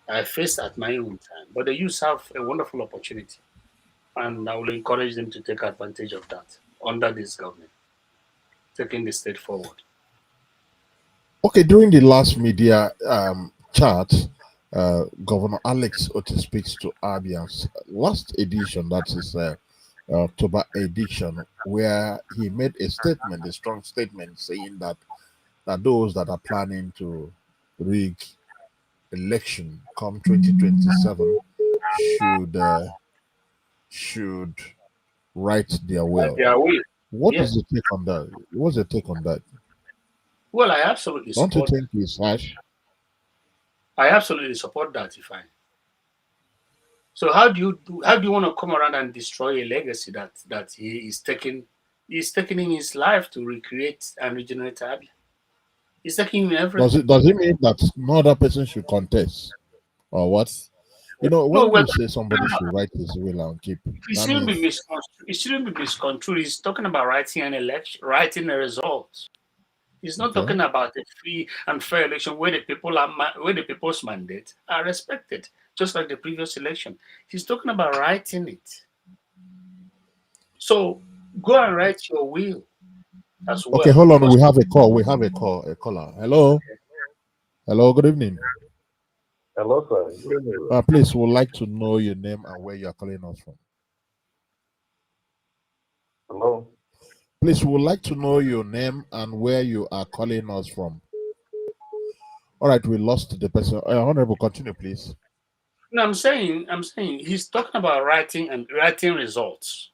I face at my own time. But the youth have a wonderful opportunity, and I will encourage them to take advantage of that under this government, taking the state forward. Okay, during the last media chat, Governor Alex Otis speaks to Abians. Last edition, that is October edition, where he made a statement, a strong statement, saying that those that are planning to rig election come 2027 should write their will. Their will. What Yeah. is the take on that? What's your take on that? Well, I absolutely Don't you support think that. it's harsh? I absolutely support that, if I. So how do you want to come around and destroy a legacy that he's taking in his life to recreate and regenerate Abia? He's taking in everything. Does it mean that no other person should contest or what? You know, No, when well, you say somebody should write his will and keep, it that shouldn't be means misconstrued. It shouldn't be misconstrued. He's talking about writing an election, writing a result. He's not okay. talking about a free and fair election where where the people's mandate are respected, just like the previous election. He's talking about writing it. So go and write your will as Okay, well, hold on. because We have a call. We have a call. A caller. Hello. Hello. Good evening. Hello, sir. Good evening. Please, would like to know your name and where you are calling us from. Hello. Please, would like to know your name and where you are calling us from. All right, we lost the person. Honorable, continue, please. no, I'm saying he's talking about writing and writing results.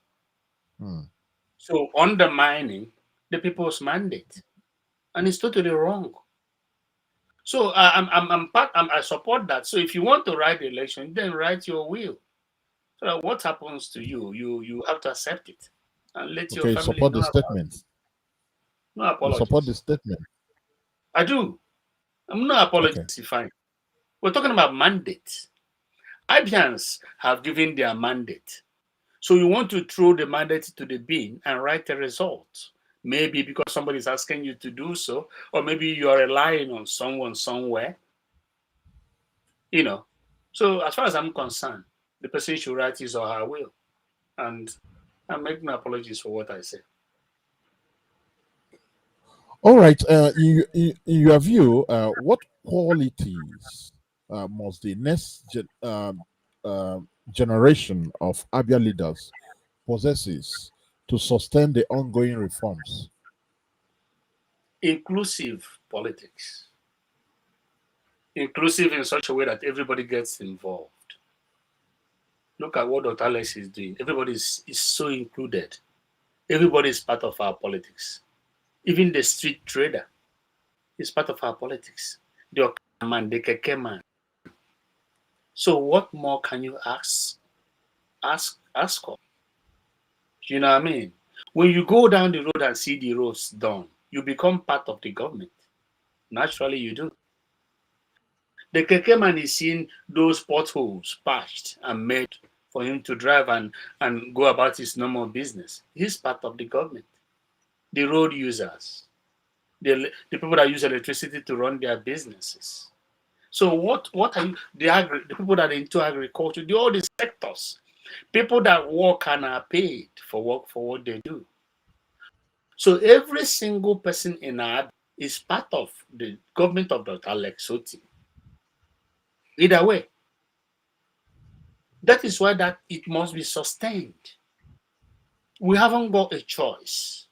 Hmm. So undermining the people's mandate, and it's totally wrong. So I support that. So if you want to write the election, then write your will. So that what happens to you, you have to accept it. and let your Okay, family support know the about statement. it. No You support the apologies. statement. I do. I'm no Okay. apologies, fine. We're talking about mandate. Ibians have given their mandate. So you want to throw the mandate to the bin and write a result. Maybe because somebody is asking you to do so, or maybe you are relying on someone somewhere, you know. So as far as I'm concerned, the person should write his or her will. And I'm making apologies for what I said. All right. In your view, what qualities must the next generation of Abia leaders possesses to sustain the ongoing reforms? Inclusive politics. Inclusive in such a way that everybody gets involved. Look at what Dr. Alex is doing. Everybody is so included. Everybody is part of our politics. Even the street trader is part of our politics. The Okada man, the keke man. So what more can you ask of? You know what I mean? When you go down the road and see the roads done, you become part of the government. Naturally, you do. The keke man is seeing those potholes patched and made for him to drive and go about his normal business. He's part of the government. The road users, the people that use electricity to run their businesses. So what are you, the people that are into agriculture, all the sectors, people that work and are paid for what they do. So every single person in our is part of the government of Dr. Alex Soti. Either way, that is why that it must be sustained. We haven't got a choice.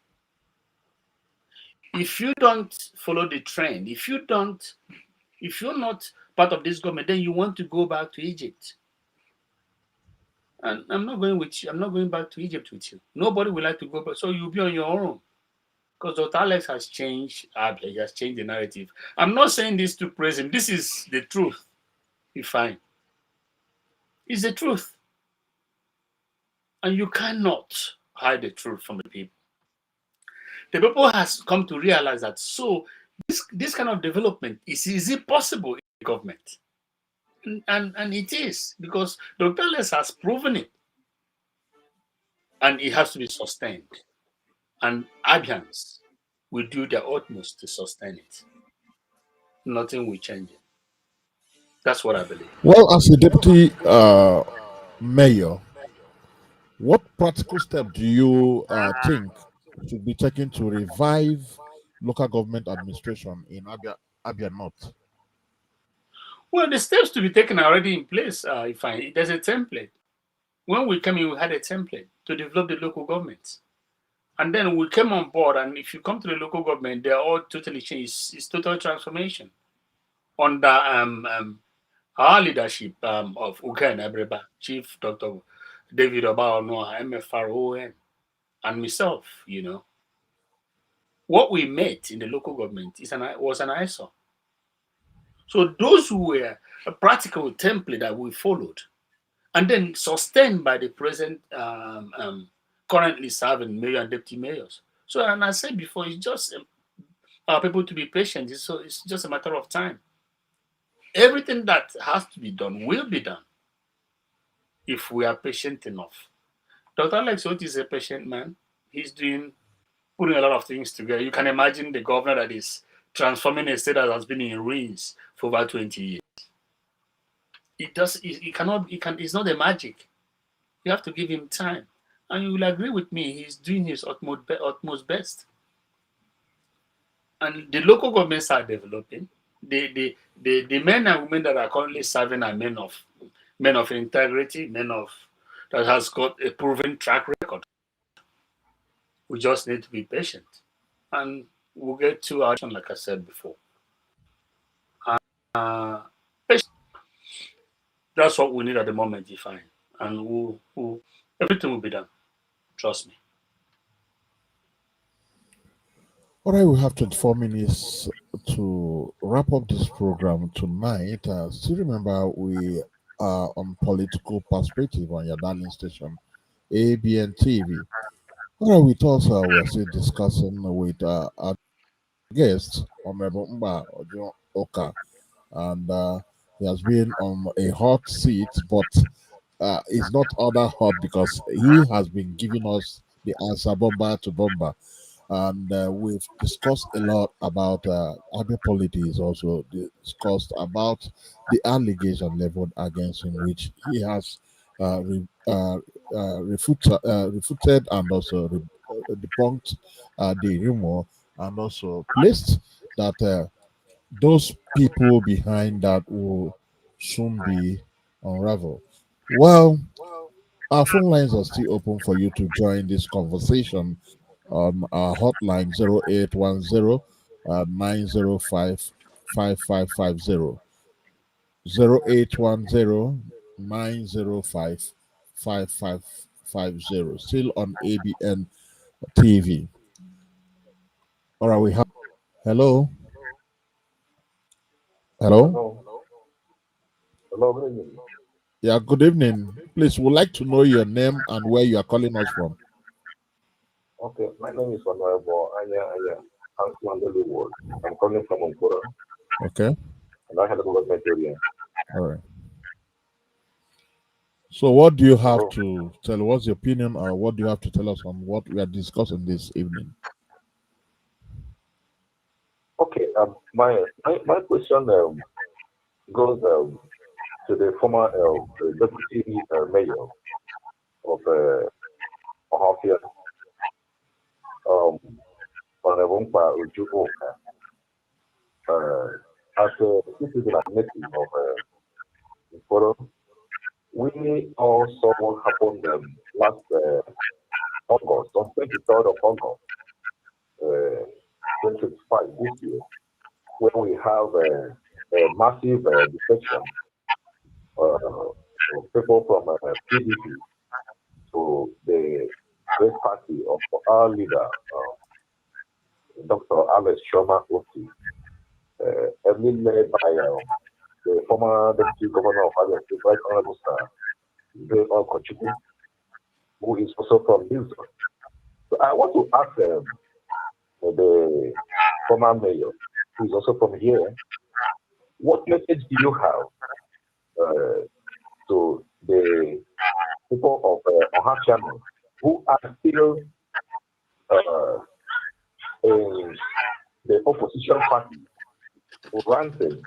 If you don't follow the trend, if you're not part of this government, then you want to go back to Egypt. And I'm not going with you. I'm not going back to Egypt with you. Nobody would like to go back. So you'll be on your own. Because Dr. Alex has changed Abia, he has changed the narrative. I'm not saying this to praise him. This is the truth. You find. It's the truth. And you cannot hide the truth from the people. The people has come to realize that so this kind of development is it possible in the government? And it is because Dr. Alex has proven it. And it has to be sustained. And Abians will do their utmost to sustain it. Nothing will change it. That's what I believe. Well, as a deputy mayor, what practical step do you think should be taken to revive local government administration in Abia North? Well, the steps to be taken are already in place. There's a template. When we came in, we had a template to develop the local governments. And then we came on board, and if you come to the local government, they're all totally changed. It's total transformation under our leadership of Uka and Ebreba, Chief Dr. David Obaonoa, MFRON, and myself, What we met in the local government was an ISO. So those were a practical template that we followed, and then sustained by the present currently serving mayor and deputy mayors. So, and I said before, it's just our people to be patient. So it's just a matter of time. Everything that has to be done will be done if we are patient enough. Dr. Alex Oti is a patient man. He's putting a lot of things together. You can imagine the governor that is transforming a state that has been in ruins for over 20 years. It's not a magic. You have to give him time. And you will agree with me, he's doing his utmost best. And the local governments are developing. The men and women that are currently serving are men of integrity, that has got a proven track record. We just need to be patient. And we'll get to action, like I said before. Uh, that's what we need at the moment, define. And everything will be done. Trust me. All right, we have 24 minutes to wrap up this program tonight. Still remember, we are on Political Perspective on your darling station, ABN TV. All right, we thought we're still discussing with our guest, Honorable Mkpa Oju Uka, and he has been on a hot seat, but it's not other hot because he has been giving us the answer bomber to bomber. And we've discussed a lot about Abia politics, also discussed about the allegation leveled against him, which he has refuted and also debunked the rumor, and also placed that those people behind that will soon be unraveled. Well, our phone lines are still open for you to join this conversation on our hotline 0810 905 5550. 0810 Still on ABN TV. All right, we have. Hello. Hello. Hello. Hello, good evening. Yeah, good evening. Please, would like to know your name and where you are calling us from. Okay, my name is Honorable Anya Anya Hansman Ward. I'm calling from Mkpa, Okay. and I had a development area. All right. So, what do you have Hello. to tell? What's your opinion, or what do you have to tell us on what we are discussing this evening? Okay, my question goes to the former deputy mayor of Ohafia, um, Honorable Mkpa Oju Uka. As a citizen and native of Mkpa, we all saw what happened last August, on 23rd of August, 2025 this year, when we have a massive defection of people from PDP to the great party of our leader, Dr. Alex Shoma Oti, heavily led by the former deputy governor of Abia State, Right Honorable Sir Okochukwu, who is also from this zone. So I want to ask the former mayor, who is also from here, what message do you have to the people of Ohafia who are still uh, in the opposition party ranting?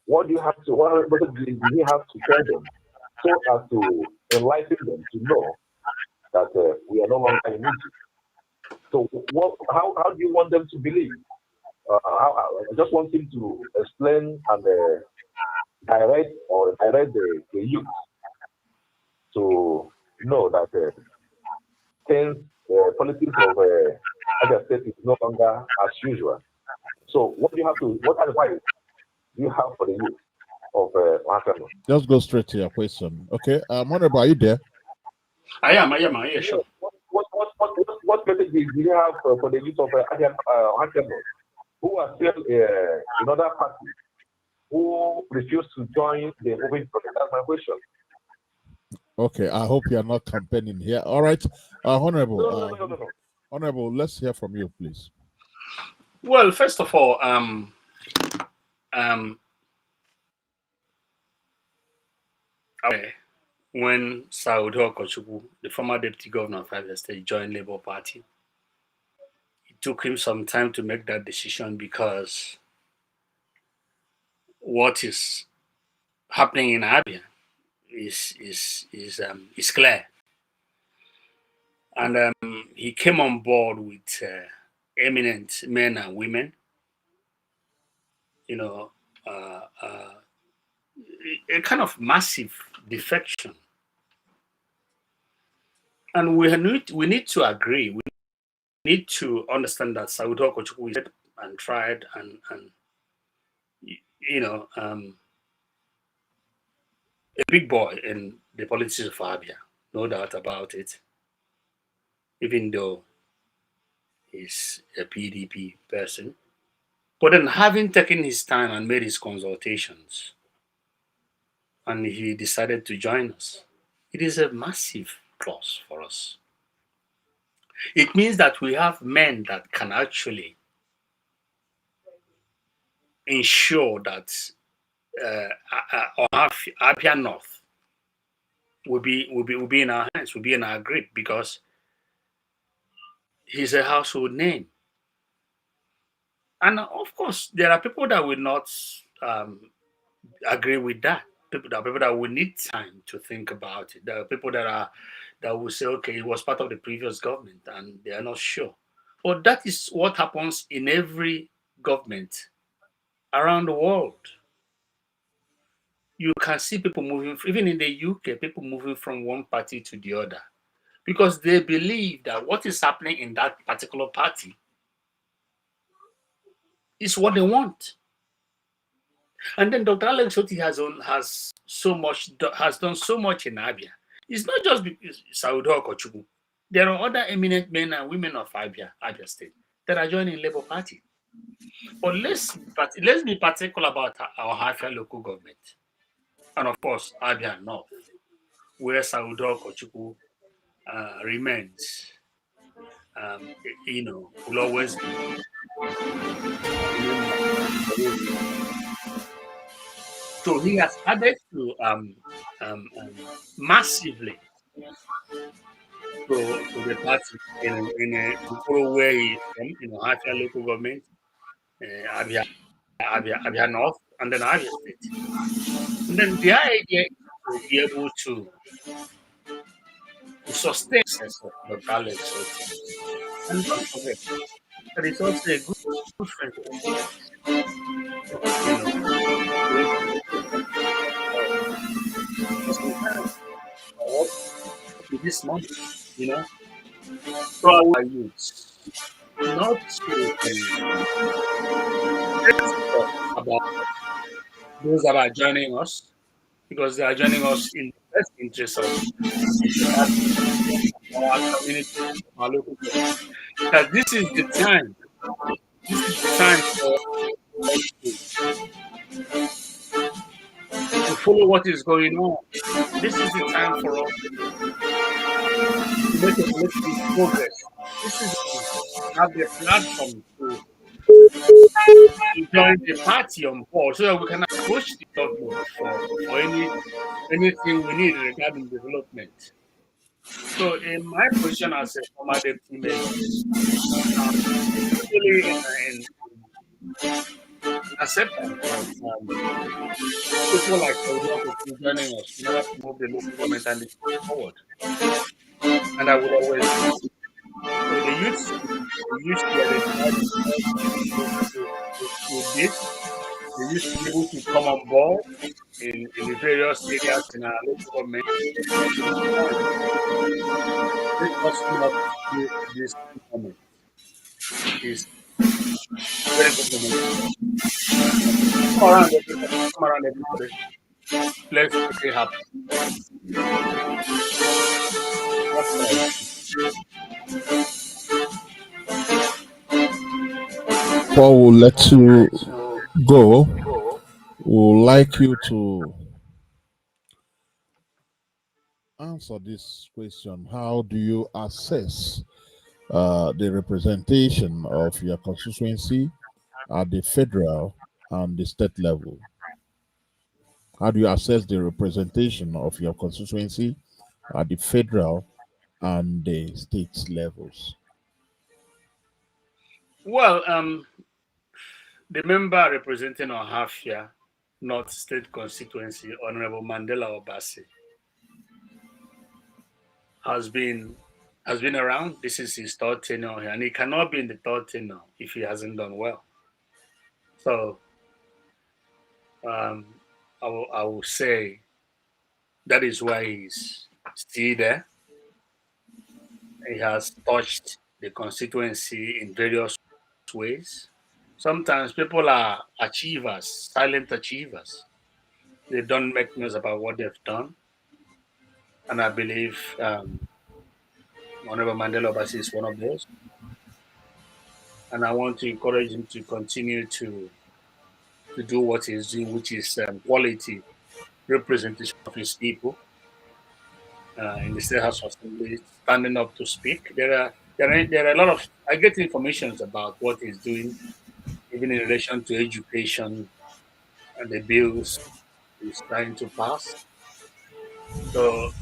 What do you have to, what do you have to tell them so as to enlighten them to know that we are no longer in Egypt? So, how do you want them to believe? I just want him to explain and direct the youth to know that things, politics of Abia State is no longer as usual. So, what advice do you have for the youth of Ohafia? Just go straight to your question. Okay. Honorable, are you there? Yeah, Yes. sure. What message do you have for the youth of Ohafia who are still in other parties who refuse to join the moving project? That's my question. Okay. I hope you are not campaigning here. All right. No, no, no, no, no, no. Honorable, let's hear from you, please. Well, first of all, when Saudi Okochukwu, the former deputy governor of Abia State, joined Labour Party, it took him some time to make that decision because what is happening in Abia is clear, and he came on board with eminent men and women, you know, uh, uh, a kind of massive defection, and we need to agree. We need to understand that Saudi Okochukwu is and tried and you know a big boy in the politics of Abia, no doubt about it. Even though he's a PDP person, but then having taken his time and made his consultations, and he decided to join us, it is a massive plus for us. It means that we have men that can actually ensure that Abia North will be in our hands, will be in our grip, because he's a household name. And of course, there are people that will not agree with that. There are people that will need time to think about it. There are people that will say, okay, it was part of the previous government, and they are not sure. But that is what happens in every government around the world. You can see people moving, even in the UK, people moving from one party to the other because they believe that what is happening in that particular party is what they want. And then Dr. Alex Oti has done so much in Abia. It's not just because Saudo Okochukwu. There are other eminent men and women of Abia State, that are joining Labour Party. But let's be particular about our Ohafia local government, and of course Abia North, where Saudo Okochukwu remains. Will always be remembered. So he has added to massively to the party in follow where he is from, Ohafia local government, Abia North, and then Abia State. And then their idea is to be able to sustain the success of Dr. Alex Oti. And don't forget that he's also a good friend of his. Going to for some time, up to this month, you know. So I would youth not to be critical about those that are joining us, because they are joining us in the best interest of our community, our local government. That this is the time. This is the time for us to follow what is going on. This is the time for us to make a political progress. This is the time to have the platform to join the party on board so that we can approach the government for anything we need regarding development. So, in my position as a former deputy mayor, really in acceptance of people like Saudi joining us in order to move the local government and the state forward. And I would always do. So they used to identify themselves with this. They used to be able to come on board in the various areas in our local government. Let us not use this moment. Is very good moment. Come around everybody. Let's make it happen. That's what I Paul will let you go. Would like you to answer this question. How do you assess the representation of your constituency at the federal and the state level? How do you assess the representation of your constituency at the federal and the state levels? Well, the member representing Ohafia North State constituency, Honorable Mandela Obasi, has been around. This is his third tenure here, and he cannot be in the third tenure if he hasn't done well. So I will say that is why he's still there. He has touched the constituency in various ways. Sometimes people are achievers, silent achievers. They don't make news about what they've done. And I believe Honorable Mandela Obasi is one of those. And I want to encourage him to continue to do what he's doing, which is quality representation of his people in the State House of Assembly, standing up to speak. There are there are a lot of I get information about what he's doing, even in relation to education and the bills he's trying to pass. So,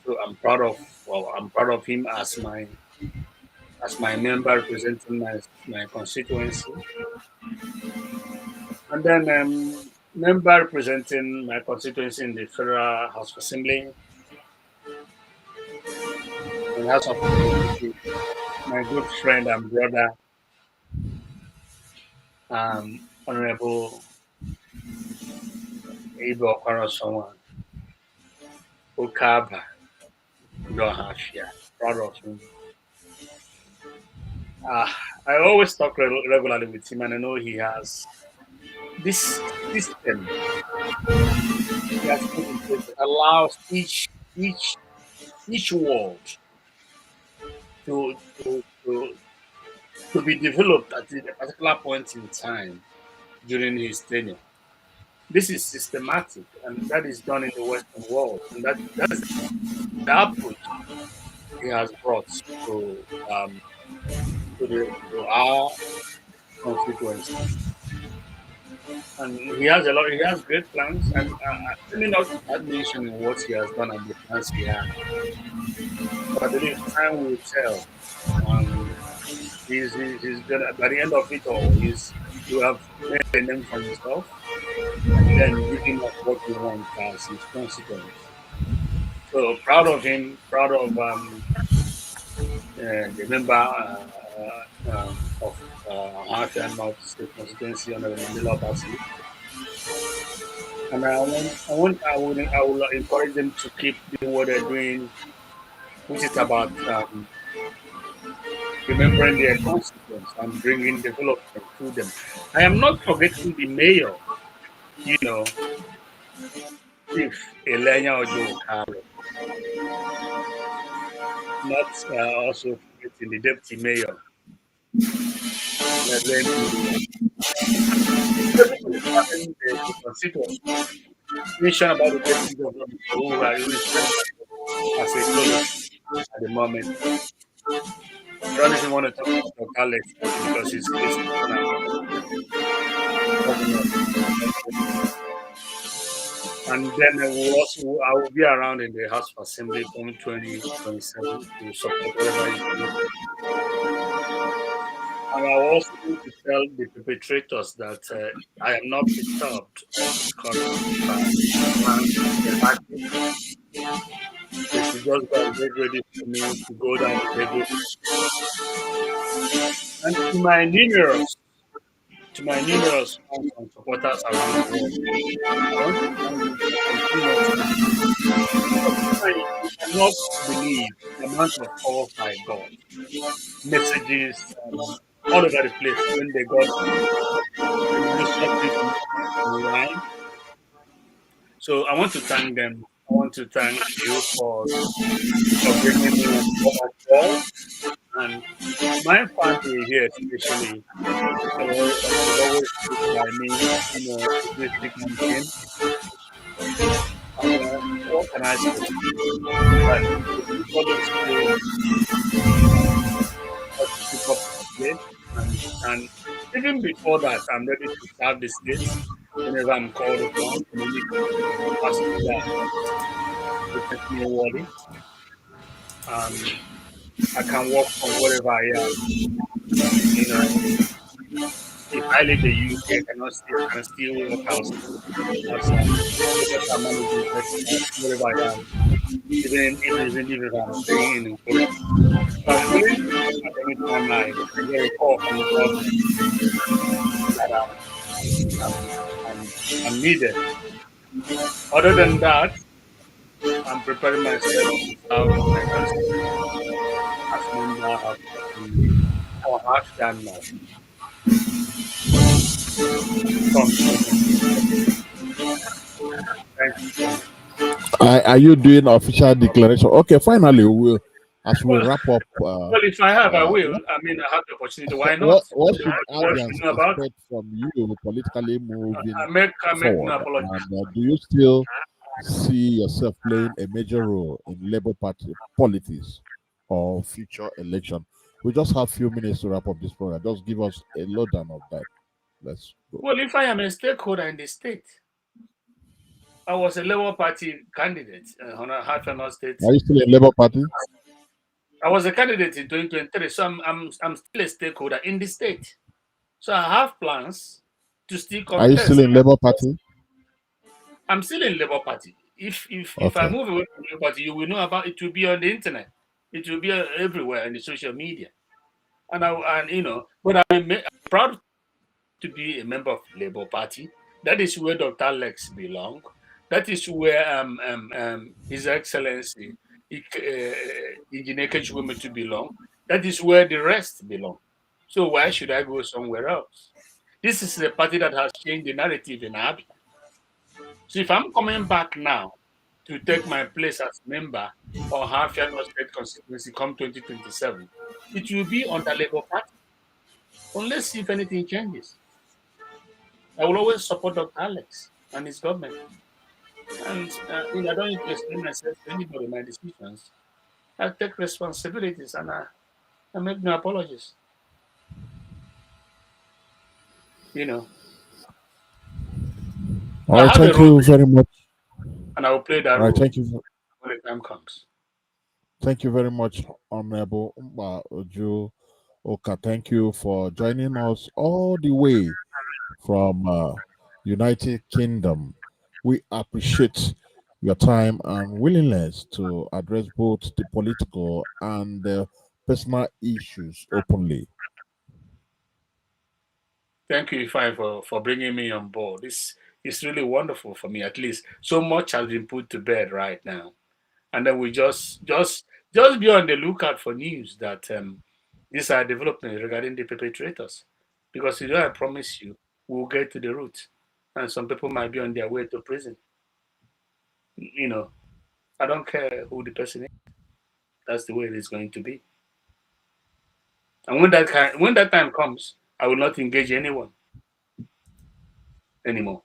so I'm proud of him as my member representing my constituency, and then member representing my constituency in the Federal House of Assembly and House of Representatives. My good friend and brother, Honorable Ibo Okorosowan Ukaba Ohafia. Proud of him. I always talk regularly with him, and I know he has this system he has put in place that allows each ward to to, to to be developed at a particular point in time during his tenure. This is systematic, and that is done in the Western world, and that is the approach he has brought to um, to our constituency. And he has a lot. He has great plans, and let me not start mentioning what he has done and the plans he has. But I believe time will tell. Um, he's gonna by the end of it all, he will have made a name for himself, and then giving us what we want as his constituents. So proud of him, proud of the member of Ohafia North State Constituency under the Mandela Party. And I will encourage them to keep doing what they're doing, which is about remembering their constituents and bringing development to them. I am not forgetting the mayor, you know, Chief Mkpa Oju Uka, not also forgetting the deputy mayor, Reverend Media. Everybody having the constituents. Mention about the deputy governor who is serving as a solo at the moment. I don't even want to talk about Dr. Alex because he's facing governor. And then I will be around in the House of Assembly from 2027 to support whatever is doing. And I also need to tell the perpetrators that I am not perturbed or discouraged by plans they had. They should just go and get ready for me to go down the table. And to my numerous fans and supporters around the world, I want to thank you for continuously. You cannot believe the amount of calls I got, messages all over the place when they got the initial information online. So I want to thank them. I want to thank you for bringing me on board as well. And my family here, especially, has always stood by me, every thick and thin. And what can I say? That the public still has to pick up the slates. And even before that, I'm ready to serve the states whenever I'm called upon in any capacity that makes me worthy. I can work from wherever I am. You know, if I leave the UK, I can still work outside. Because I'm managing wherever I am, even if I'm staying in Korea. So I'm willing to come at any time I get a call from the government that I'm needed. Other than that, I'm preparing myself to serve my constituency as member of the Ohafia North from 2027. Thank you so much. Are you doing official declaration? Okay, finally, as we Well, wrap up, well, if I have, I will. I mean, I have the opportunity. Why not? what should What should audience you know about? expect from you politically moving I make no forward? apology. And do you still see yourself playing a major role in Labour Party politics or future election? We just have few minutes to wrap up this program. Just give us a lowdown of that. Let's go. Well, if I am a stakeholder in the state, I was a Labour Party candidate on a Ohafia State. Are you still in Labour Party? I was a candidate in 2023, so I'm still a stakeholder in the state. So I have plans to still Are you still contest. in Labour Party? I'm still in Labour Party. If I Okay. move away from Labour Party, you will know about it. Will be on the internet. It will be everywhere in the social media. But I'm proud to be a member of Labour Party. That is where Dr. Alex belong. That is where His Excellency Engineer Kechweme to belong. That is where the rest belong. So why should I go somewhere else? This is the party that has changed the narrative in Abia. So if I'm coming back now to take my place as member of Ohafia State constituency come 2027, it will be under Labour Party. Unless if anything changes. I will always support Dr. Alex and his government. And I don't need to explain myself to anybody, my decisions. I take responsibilities and I make no apologies. You know, All I right. have a Thank role you very much. and I will play All that right. role Thank you. when the time comes. Thank you very much, Honorable Mkpa Oju Uka. Thank you for joining us all the way from United Kingdom. We appreciate your time and willingness to address both the political and the personal issues openly. Thank you, Ifai, for bringing me on board. This is really wonderful for me. At least so much has been put to bed right now, and then we just be on the lookout for news that these are developments regarding the perpetrators, because I promise you, we'll get to the root, and some people might be on their way to prison. You know, I don't care who the person is. That's the way it is going to be. And when that time comes, I will not engage anyone anymore.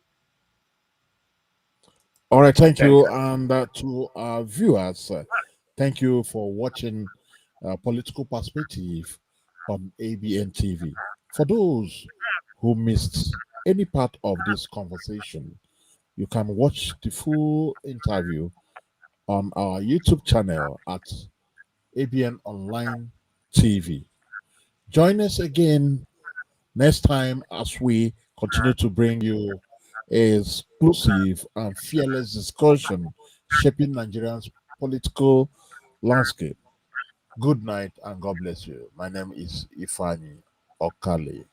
All right, thank Thanks. you. And to our viewers, thank you for watching Political Perspective on ABN TV. For those who missed any part of this conversation, you can watch the full interview on our YouTube channel at ABN Online TV. Join us again next time as we continue to bring you exclusive and fearless discussion shaping Nigeria's political landscape. Good night and God bless you. My name is Ifani Okale.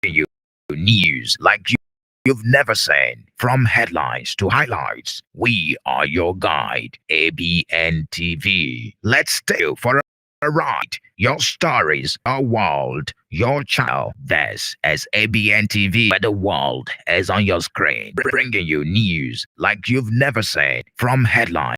You news like you've never seen. From headlines to highlights, we are your guide. ABN TV. Let's take you for a ride. Your stories, our world, your channel. This is ABN TV, where the world is on your screen. Bringing you news like you've never seen. From headlines